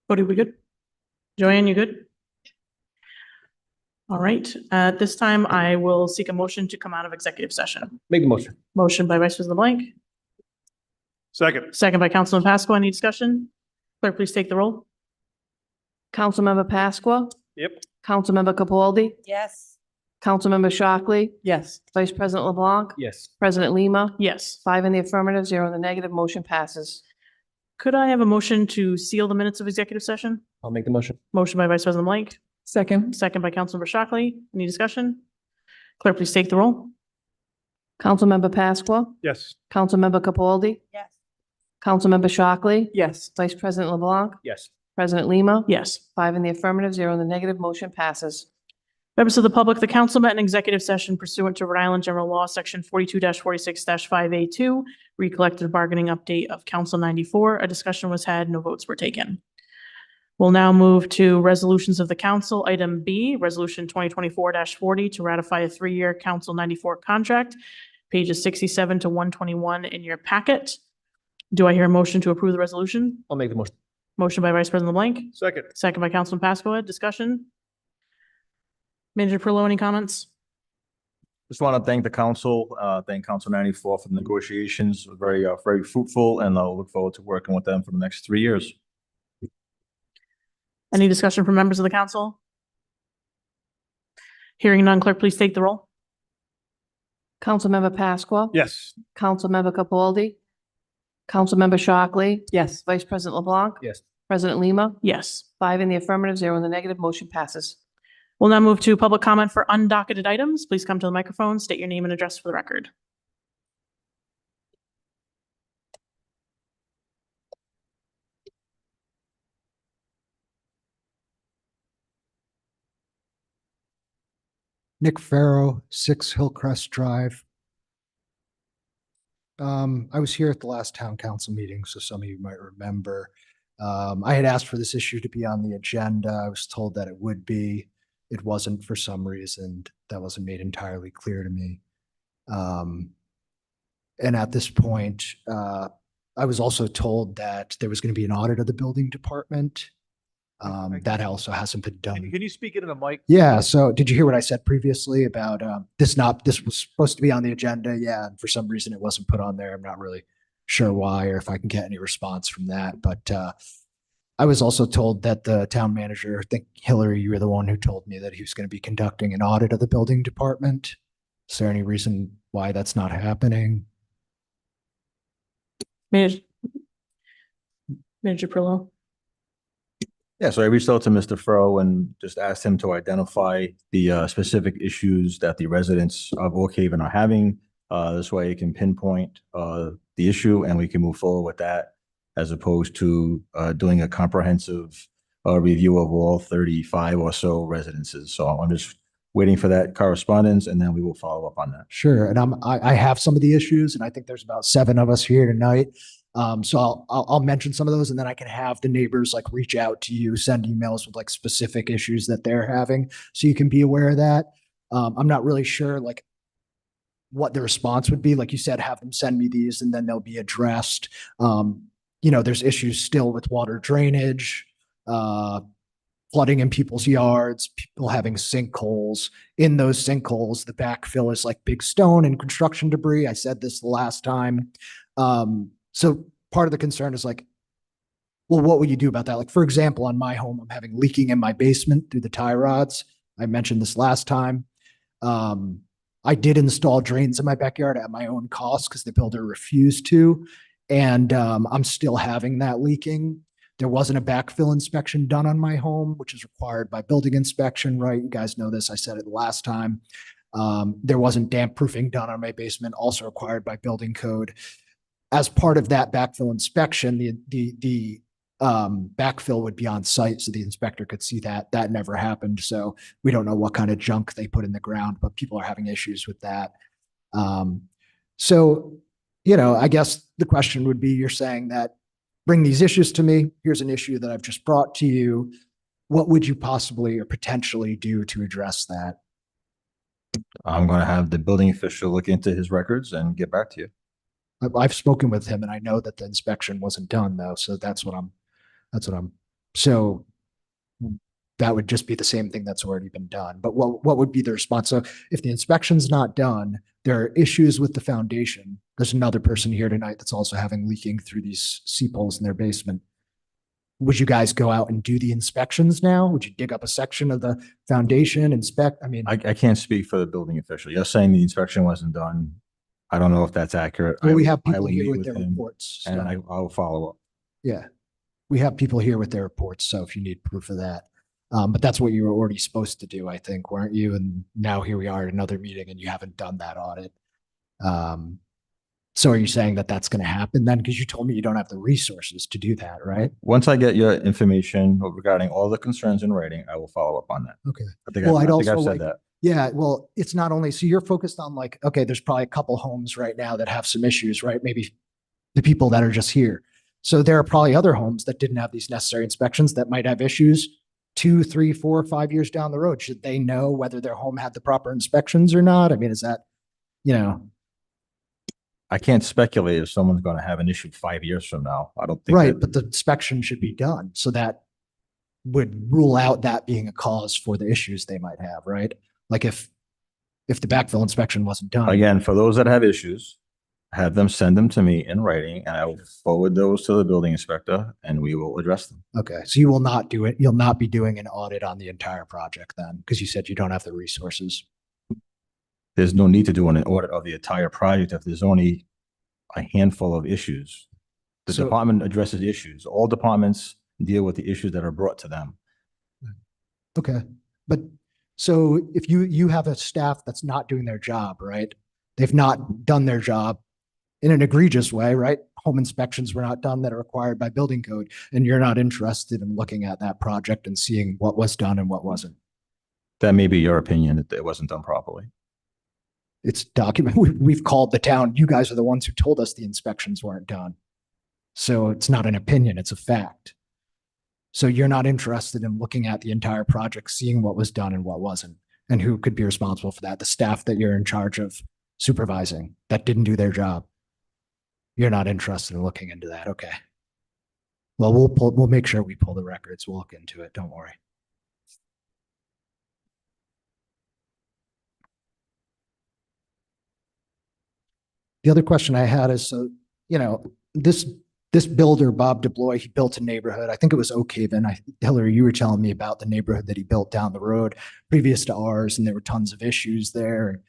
Cody, we good? Joanne, you good? All right, at this time, I will seek a motion to come out of executive session. Make the motion. Motion by Vice President LeBlanc, Second. second by Councilman Pasqua. Any discussion? Clerk, please take the roll. Councilmember Pasqua, Yep. Councilmember Capaldi, Yes. Councilmember Shockley, Yes. Vice President LeBlanc, Yes. President Lima, Yes. 5 in the affirmative, 0 in the negative, motion passes. Could I have a motion to seal the minutes of executive session? I'll make the motion. Motion by Vice President LeBlanc, Second. second by Councilmember Shockley. Any discussion? Clerk, please take the roll. Councilmember Pasqua, Yes. Councilmember Capaldi, Yes. Councilmember Shockley, Yes. Vice President LeBlanc, Yes. President Lima, Yes. 5 in the affirmative, 0 in the negative, motion passes. Members of the public, the council met in executive session pursuant to Rhode Island General Law, Section 42-46-5A2, recollective bargaining update of Council 94. A discussion was had, no votes were taken. We'll now move to resolutions of the council. Item B, Resolution 2024-40 to ratify a 3-year Council 94 contract, pages 67 to 121 in your packet. Do I hear a motion to approve the resolution? I'll make the motion. Motion by Vice President LeBlanc, Second. second by Councilman Pasqua. Discussion? Manager Parrillo, any comments? Just want to thank the council, thank Council 94 for the negotiations, very fruitful, and I'll look forward to working with them for the next 3 years. Any discussion from members of the council? Hearing none, clerk, please take the roll. Councilmember Pasqua, Yes. Councilmember Capaldi, Councilmember Shockley, Yes. Vice President LeBlanc, Yes. President Lima, Yes. 5 in the affirmative, 0 in the negative, motion passes. We'll now move to public comment for undocketed items. Please come to the microphone, state your name and address for the record. Nick Farrow, 6 Hillcrest Drive. I was here at the last town council meeting, so some of you might remember. I had asked for this issue to be on the agenda. I was told that it would be. It wasn't for some reason. That wasn't made entirely clear to me. And at this point, I was also told that there was going to be an audit of the building department. That also hasn't been done. Can you speak into the mic? Yeah, so did you hear what I said previously about this was supposed to be on the agenda? Yeah, and for some reason it wasn't put on there. I'm not really sure why or if I can get any response from that. But I was also told that the town manager, I think Hillary, you were the one who told me that he was going to be conducting an audit of the building department. Is there any reason why that's not happening? Manager Parrillo. Yeah, so I reached out to Mr. Furrow and just asked him to identify the specific issues that the residents of Oak Haven are having. This way he can pinpoint the issue and we can move forward with that, as opposed to doing a comprehensive review of all 35 or so residences. So I'm just waiting for that correspondence and then we will follow up on that. Sure, and I have some of the issues, and I think there's about 7 of us here tonight. So I'll mention some of those, and then I can have the neighbors like reach out to you, send emails with like specific issues that they're having, so you can be aware of that. I'm not really sure like what the response would be. Like you said, have them send me these, and then they'll be addressed. You know, there's issues still with water drainage, flooding in people's yards, people having sinkholes. In those sinkholes, the backfill is like big stone and construction debris. I said this the last time. So part of the concern is like, well, what would you do about that? Like, for example, on my home, I'm having leaking in my basement through the tie rods. I mentioned this last time. I did install drains in my backyard at my own cost because the builder refused to. And I'm still having that leaking. There wasn't a backfill inspection done on my home, which is required by building inspection, right? You guys know this. I said it the last time. There wasn't damp proofing done on my basement, also required by building code. As part of that backfill inspection, the backfill would be on site so the inspector could see that. That never happened. So we don't know what kind of junk they put in the ground, but people are having issues with that. So, you know, I guess the question would be, you're saying that bring these issues to me. Here's an issue that I've just brought to you. What would you possibly or potentially do to address that? I'm going to have the building official look into his records and get back to you. I've spoken with him and I know that the inspection wasn't done though. So that's what I'm So that would just be the same thing that's already been done. But what would be the response? So if the inspection's not done, there are issues with the foundation. There's another person here tonight that's also having leaking through these seep holes in their basement. Would you guys go out and do the inspections now? Would you dig up a section of the foundation, inspect? I mean, I can't speak for the building official. You're saying the inspection wasn't done. I don't know if that's accurate. well, we have I people will here meet with with their him, reports. and so- I'll follow up. Yeah, we have people here with their reports. So if you need proof of that. But that's what you were already supposed to do, I think, weren't you? And now here we are at another meeting and you haven't done that audit. So are you saying that that's going to happen then? Because you told me you don't have the resources to do that, right? Once I get your information regarding all the concerns in writing, I will follow up on that. Okay. I think, Well, I I'd think I've also said like- that. Yeah, well, it's not only, so you're focused on like, okay, there's probably a couple homes right now that have some issues, right? Maybe the people that are just here. So there are probably other homes that didn't have these necessary inspections that might have issues 2, 3, 4, 5 years down the road. Should they know whether their home had the proper inspections or not? I mean, is that, you know, I can't speculate if someone's going to have an issue 5 years from now. I don't think. right, that- but the inspection should be done. So that would rule out that being a cause for the issues they might have, right? Like if the backfill inspection wasn't done. Again, for those that have issues, have them send them to me in writing, and I will forward those to the building inspector, and we will address them. Okay, so you will not do it. You'll not be doing an audit on the entire project then, because you said you don't have the resources. There's no need to do an audit of the entire project if there's only a handful of issues. The So- department addresses issues. All departments deal with the issues that are brought to them. Okay, but so if you have a staff that's not doing their job, right? They've not done their job in an egregious way, right? Home inspections were not done that are required by building code, and you're not interested in looking at that project and seeing what was done and what wasn't. That may be your opinion that it wasn't done properly. It's documented. We've called the town. You guys are the ones who told us the inspections weren't done. So it's not an opinion, it's a fact. So you're not interested in looking at the entire project, seeing what was done and what wasn't, and who could be responsible for that, the staff that you're in charge of supervising that didn't do their job. You're not interested in looking into that. Okay. Well, we'll make sure we pull the records. We'll look into it. Don't worry. The other question I had is, so, you know, this builder, Bob DeBloy, he built a neighborhood. I think it was Oak Haven. Hillary, you were telling me about the neighborhood that he built down the road previous to ours, and there were tons of issues there.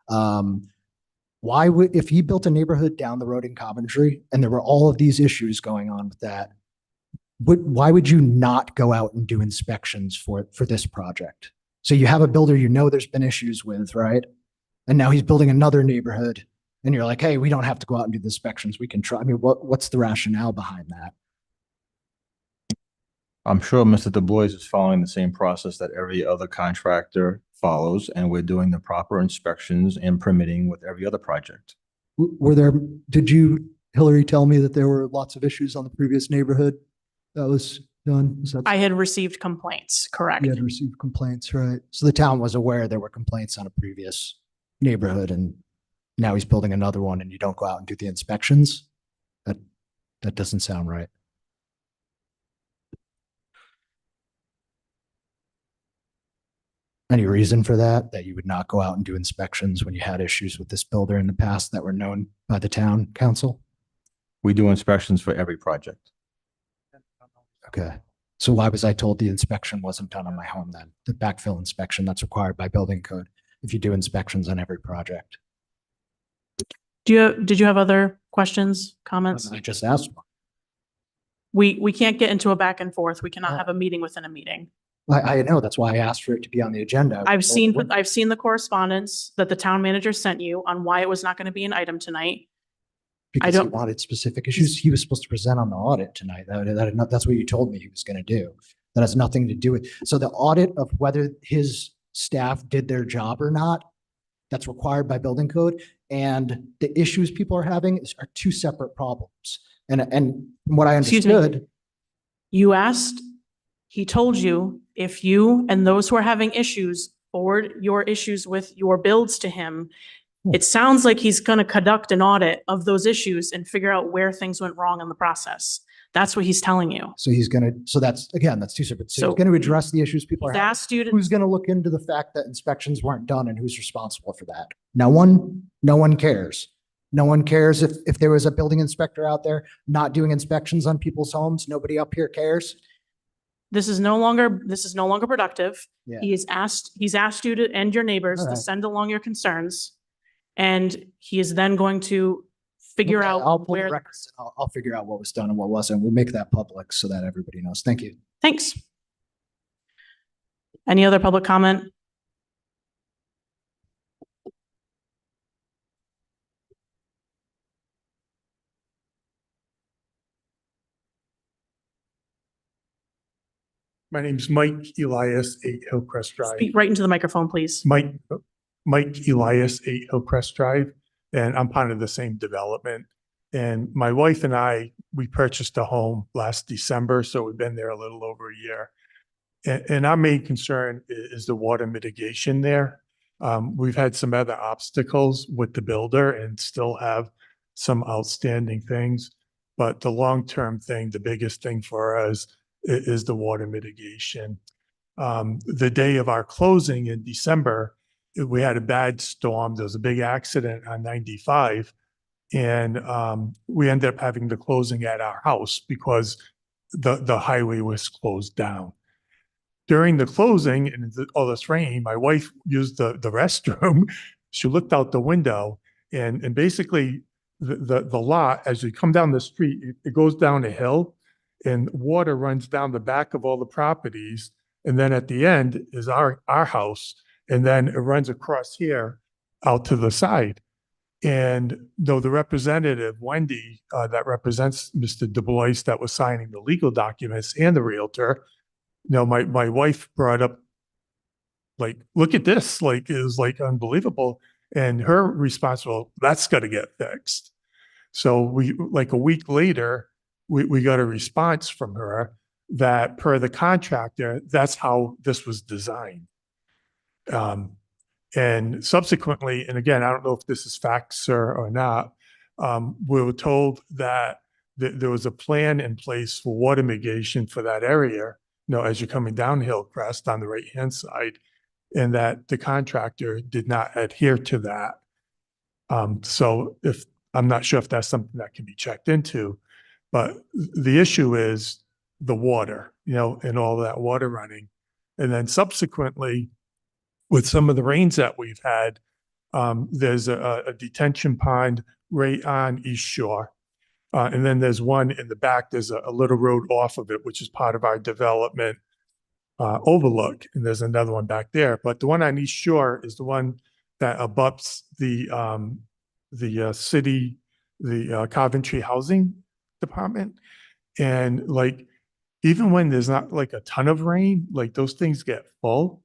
Why would, if he built a neighborhood down the road in Coventry and there were all of these issues going on with that, why would you not go out and do inspections for this project? So you have a builder you know there's been issues with, right? And now he's building another neighborhood. And you're like, hey, we don't have to go out and do the inspections. We can try. I mean, what's the rationale behind that? I'm sure Mr. Du Bois is following the same process that every other contractor follows, and we're doing the proper inspections and permitting with every other project. Did you, Hillary, tell me that there were lots of issues on the previous neighborhood that was done? I had received complaints, correct? You had received complaints, right? So the town was aware there were complaints on a previous neighborhood, and now he's building another one and you don't go out and do the inspections? That doesn't sound right. Any reason for that you would not go out and do inspections when you had issues with this builder in the past that were known by the town council? We do inspections for every project. Okay. So why was I told the inspection wasn't done on my home then? The backfill inspection that's required by building code if you do inspections on every project? Did you have other questions, comments? I just asked one. We can't get into a back and forth. We cannot have a meeting within a meeting. I know, that's why I asked for it to be on the agenda. I've seen the correspondence that the town manager sent you on why it was not going to be an item tonight. Because he wanted specific issues. He was supposed to present on the audit tonight. That's what you told me he was going to do. That has nothing to do with, so the audit of whether his staff did their job or not, that's required by building code. And the issues people are having are two separate problems. And from what I Excuse me. understood. You asked, he told you, if you and those who are having issues forward your issues with your builds to him, it sounds like he's going to conduct an audit of those issues and figure out where things went wrong in the process. That's what he's telling you. So he's gonna, so that's, again, that's two separate. So So he's gonna address the issues people are He's having. asked you to, Who's gonna look into the fact that inspections weren't done and who's responsible for that? No one cares. No one cares if there was a building inspector out there not doing inspections on people's homes. Nobody up here cares. this is no longer productive. Yeah. He's asked you to, and your neighbors All to right. send along your concerns. And he is then going to figure Okay, out I'll pull the where, records. I'll figure out what was done and what wasn't. We'll make that public so that everybody knows. Thank you. thanks. Any other public comment? My name's Mike Elias, 8 Hillcrest Drive. Speak right into the microphone, please. Mike Elias, 8 Hillcrest Drive, and I'm part of the same development. And my wife and I, we purchased a home last December, so we've been there a little over a year. And our main concern is the water mitigation there. We've had some other obstacles with the builder and still have some outstanding things. But the long-term thing, the biggest thing for us is the water mitigation. The day of our closing in December, we had a bad storm. There was a big accident on 95. And we ended up having the closing at our house because the highway was closed down. During the closing and all this rain, my wife used the restroom. She looked out the window and basically the lot, as you come down the street, it goes down a hill and water runs down the back of all the properties. And then at the end is our house. And then it runs across here out to the side. And though the representative, Wendy, that represents Mr. Du Bois, that was signing the legal documents, and the realtor, my wife brought up, like, look at this, like, it was like unbelievable. And her response, well, that's got to get fixed. So we, like a week later, we got a response from her that per the contractor, that's how this was designed. And subsequently, and again, I don't know if this is fact, sir, or not, we were told that there was a plan in place for water mitigation for that area, as you're coming down Hillcrest on the right-hand side, and that the contractor did not adhere to that. So I'm not sure if that's something that can be checked into, but the issue is the water, and all that water running. And then subsequently, with some of the rains that we've had, there's a detention pond right on East Shore. And then there's one in the back, there's a little road off of it, which is part of our development overlook. And there's another one back there. But the one on East Shore is the one that abuts the city, the Coventry Housing Department. And like, even when there's not like a ton of rain, like those things get full.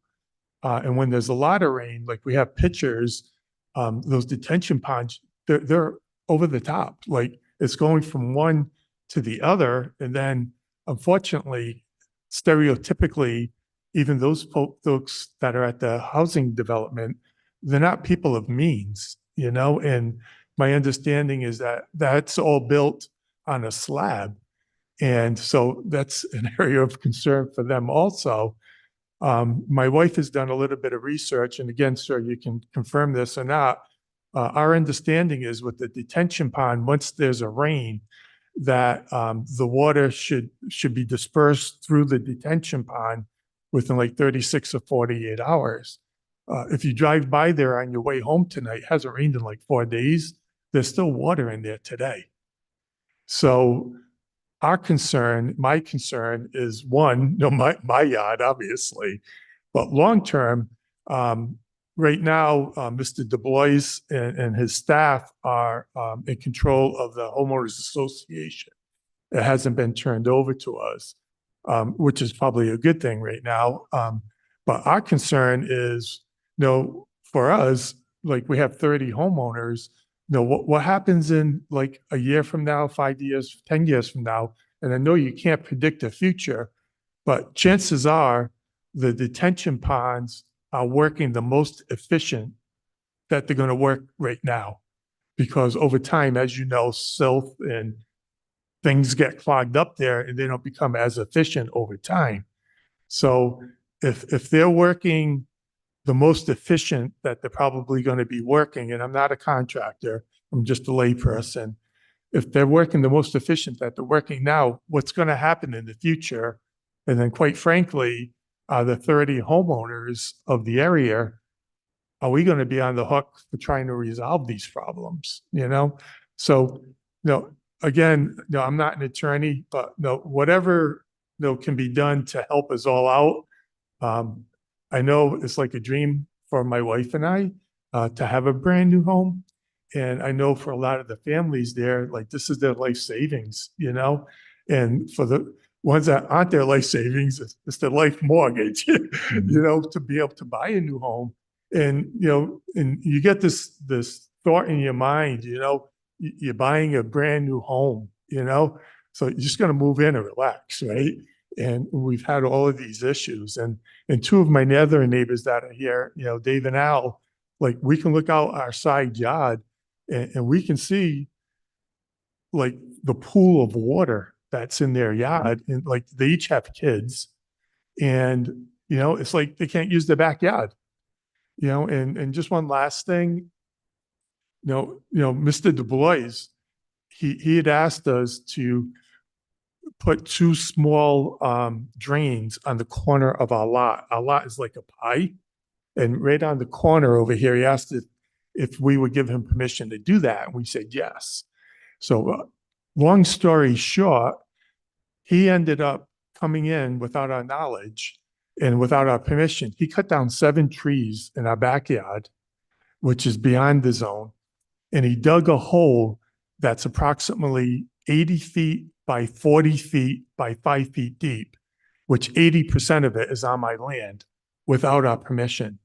And when there's a lot of rain, like we have pictures, those detention ponds, they're over the top. Like it's going from one to the other. And then unfortunately, stereotypically, even those folks that are at the housing development, they're not people of means, and my understanding is that that's all built on a slab. And so that's an area of concern for them also. My wife has done a little bit of research, and again, sir, you can confirm this or not. Our understanding is with the detention pond, once there's a rain, that the water should be dispersed through the detention pond within like 36 or 48 hours. If you drive by there on your way home tonight, it hasn't rained in like 4 days, there's still water in there today. So my concern is one, my yard, obviously, but long-term, right now, Mr. Du Bois and his staff are in control of the homeowners association. It hasn't been turned over to us, which is probably a good thing right now. But our concern is, for us, like we have 30 homeowners, what happens in like a year from now, 5 years, 10 years from now? And I know you can't predict the future, but chances are the detention ponds are working the most efficient that they're going to work right now. Because over time, as you know, silt and things get clogged up there and they don't become as efficient over time. So if they're working the most efficient that they're probably going to be working, and I'm not a contractor, I'm just a layperson. If they're working the most efficient that they're working now, what's going to happen in the future? And then quite frankly, the 30 homeowners of the area, are we going to be on the hook for trying to resolve these problems? So, again, I'm not an attorney, but whatever, can be done to help us all out. I know it's like a dream for my wife and I, to have a brand new home. And I know for a lot of the families there, like this is their life savings, and for the ones that aren't their life savings, it's their life mortgage, to be able to buy a new home. And, and you get this thought in your mind, you're buying a brand new home, so you're just going to move in and relax, right? And we've had all of these issues. And two of my other neighbors that are here, Dave and Al, like we can look out our side yard and we can see like the pool of water that's in their yard. And like they each have kids and, it's like they can't use their backyard, and just one last thing, Mr. Du Bois, he had asked us to put two small drains on the corner of our lot. Our lot is like a pie. And right on the corner over here, he asked if we would give him permission to do that. And we said yes. So long story short, he ended up coming in without our knowledge and without our permission. He cut down 7 trees in our backyard, which is beyond the zone. And he dug a hole that's approximately 80 feet by 40 feet by 5 feet deep, which 80% of it is on my land without our permission.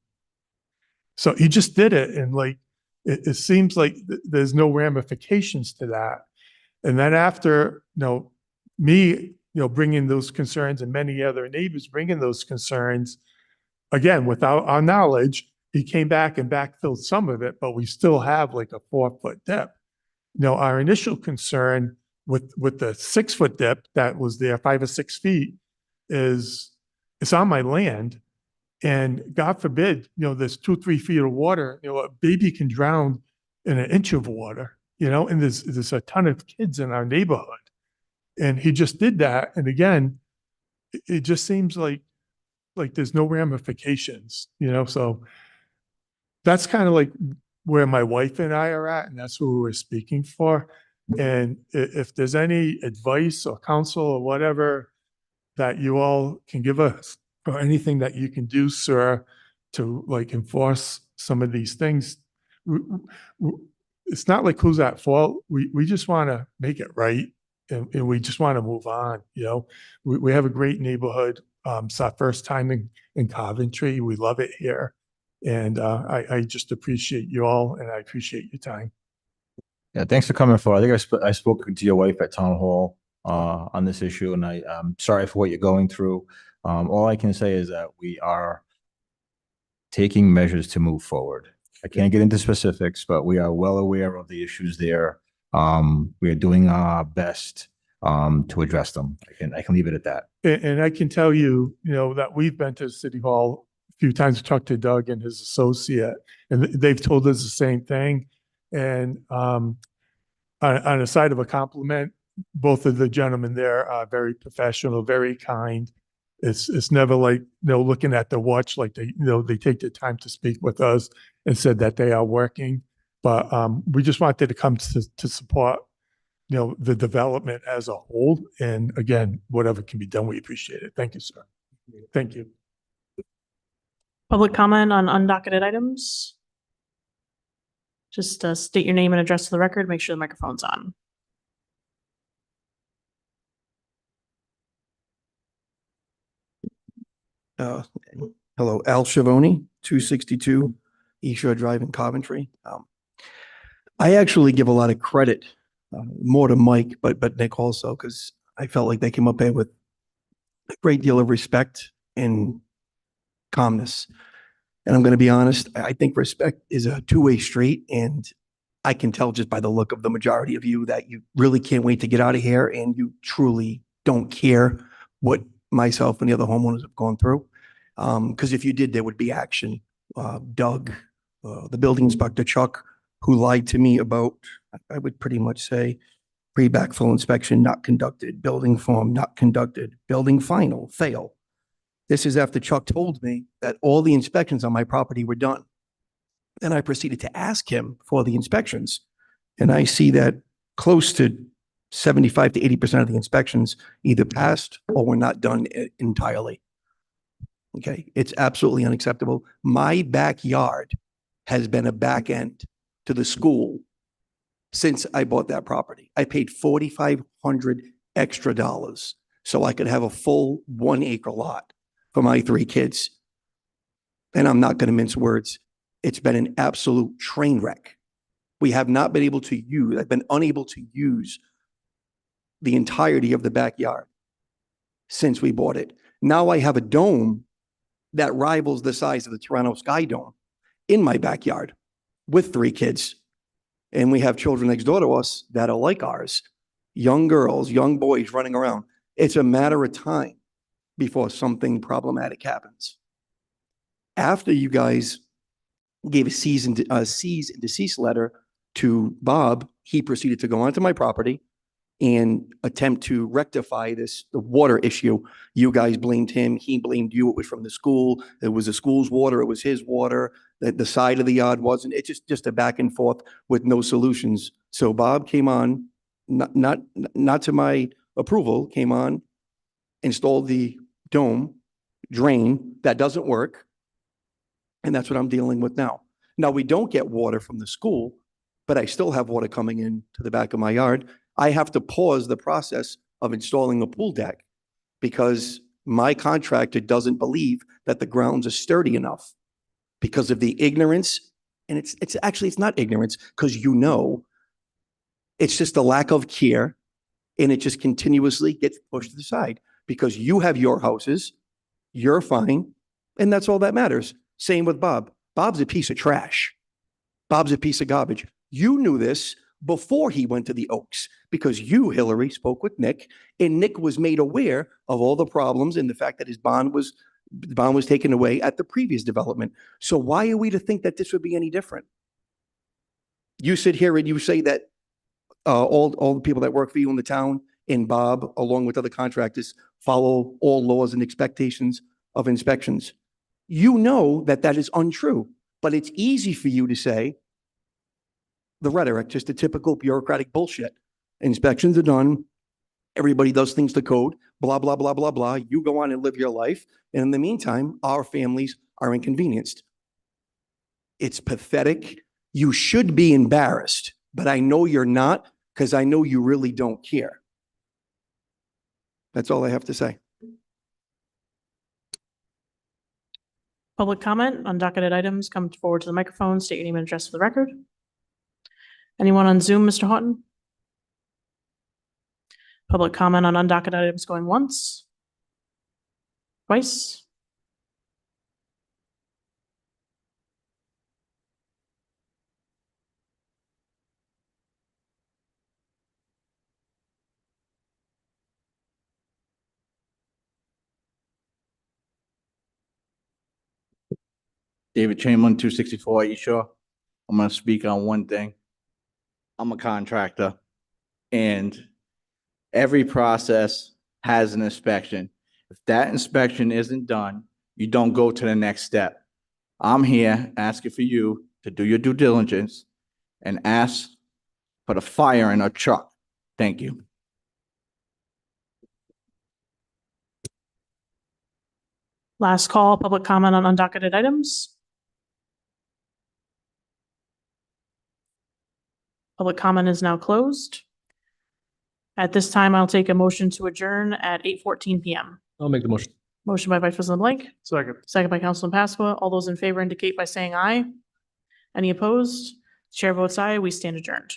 So he just did it. And like, it seems like there's no ramifications to that. And then after, me, bringing those concerns and many other neighbors bringing those concerns, again, without our knowledge, he came back and backfilled some of it, but we still have like a 4-foot dip. Our initial concern with the 6-foot dip that was there, 5 or 6 feet, is it's on my land. And God forbid, there's 2-3 feet of water, a baby can drown in an inch of water, and there's a ton of kids in our neighborhood. And he just did that. And again, it just seems like there's no ramifications, so that's kind of like where my wife and I are at, and that's who we're speaking for. And if there's any advice or counsel or whatever that you all can give us, or anything that you can do, sir, to like enforce some of these things, it's not like who's at fault. We just want to make it right. And we just want to move on. We have a great neighborhood. It's our first time in Coventry. We love it here. And I just appreciate you all, and I appreciate your time. Yeah, thanks for coming forward. I think I spoke to your wife at Town Hall on this issue, and I'm sorry for what you're going through. All I can say is that we are taking measures to move forward. I can't get into specifics, but we are well aware of the issues there. We are doing our best to address them. I can leave it at that. And I can tell you, that we've been to City Hall a few times to talk to Doug and his associate, and they've told us the same thing. And on a side of a compliment, both of the gentlemen there are very professional, very kind. It's never like, looking at the watch, like they take the time to speak with us and said that they are working. But we just wanted to come to support, the development as a whole. And again, whatever can be done, we appreciate it. Thank you, sir. Thank you. Public comment on undocketed items. Just state your name and address to the record. Make sure the microphone's on. Hello, Al Schiavone, 262 East Shore Drive in Coventry. I actually give a lot of credit, more to Mike, but Nick also, because I felt like they came up here with a great deal of respect and calmness. And I'm going to be honest, I think respect is a two-way street, and I can tell just by the look of the majority of you that you really can't wait to get out of here and you truly don't care what myself and the other homeowners have gone through. Because if you did, there would be action. Doug, the building inspector, Chuck, who lied to me about, I would pretty much say, pre-backfill inspection not conducted, building form not conducted, building final, fail. This is after Chuck told me that all the inspections on my property were done. Then I proceeded to ask him for the inspections. And I see that close to 75 to 80% of the inspections either passed or were not done entirely. Okay, it's absolutely unacceptable. My backyard has been a back end to the school since I bought that property. I paid $4,500 extra so I could have a full 1 acre lot for my 3 kids. And I'm not going to mince words. It's been an absolute train wreck. We have not been able to use, I've been unable to use the entirety of the backyard since we bought it. Now I have a dome that rivals the size of the Toronto Sky Dome in my backyard with 3 kids. And we have children next door to us that are like ours, young girls, young boys running around. It's a matter of time before something problematic happens. After you guys gave a cease and desist letter to Bob, he proceeded to go onto my property and attempt to rectify the water issue. You guys blamed him. He blamed you. It was from the school. It was the school's water. It was his water. The side of the yard wasn't. It's just a back and forth with no solutions. So Bob came on, not to my approval, came on, installed the dome drain that doesn't work. And that's what I'm dealing with now. Now, we don't get water from the school, but I still have water coming in to the back of my yard. I have to pause the process of installing a pool deck because my contractor doesn't believe that the grounds are sturdy enough because of the ignorance. And it's not ignorance because it's just a lack of care, and it just continuously gets pushed to the side because you have your houses, you're fine, and that's all that matters. Same with Bob. Bob's a piece of trash. Bob's a piece of garbage. You knew this before he went to the Oaks because you, Hillary, spoke with Nick, and Nick was made aware of all the problems and the fact that his bond was taken away at the previous development. So why are we to think that this would be any different? You sit here and you say that all the people that work for you in the town and Bob, along with other contractors, follow all laws and expectations of inspections. You know that is untrue, but it's easy for you to say the rhetoric, just a typical bureaucratic bullshit. Inspections are done. Everybody does things to code, blah, blah, blah, blah, blah. You go on and live your life. And in the meantime, our families are inconvenienced. It's pathetic. You should be embarrassed, but I know you're not because I know you really don't care. That's all I have to say. Public comment on docketed items, come forward to the microphone, state your name and address for the record. Anyone on Zoom, Mr. Houghton? Public comment on undocketed items going once? Twice? David Chamberlain, 264 East Shore. I'm going to speak on one thing. I'm a contractor, and every process has an inspection. If that inspection isn't done, you don't go to the next step. I'm here asking for you to do your due diligence and ask for the fire in a truck. Thank you. Last call, public comment on undocketed items. Public comment is now closed. At this time, I'll take a motion to adjourn at 8:14 PM. I'll make the motion. Motion by Vice President Blank, Second. second by Councilman Pasqua. All those in favor indicate by saying aye. Any opposed? Chair votes aye. We stand adjourned.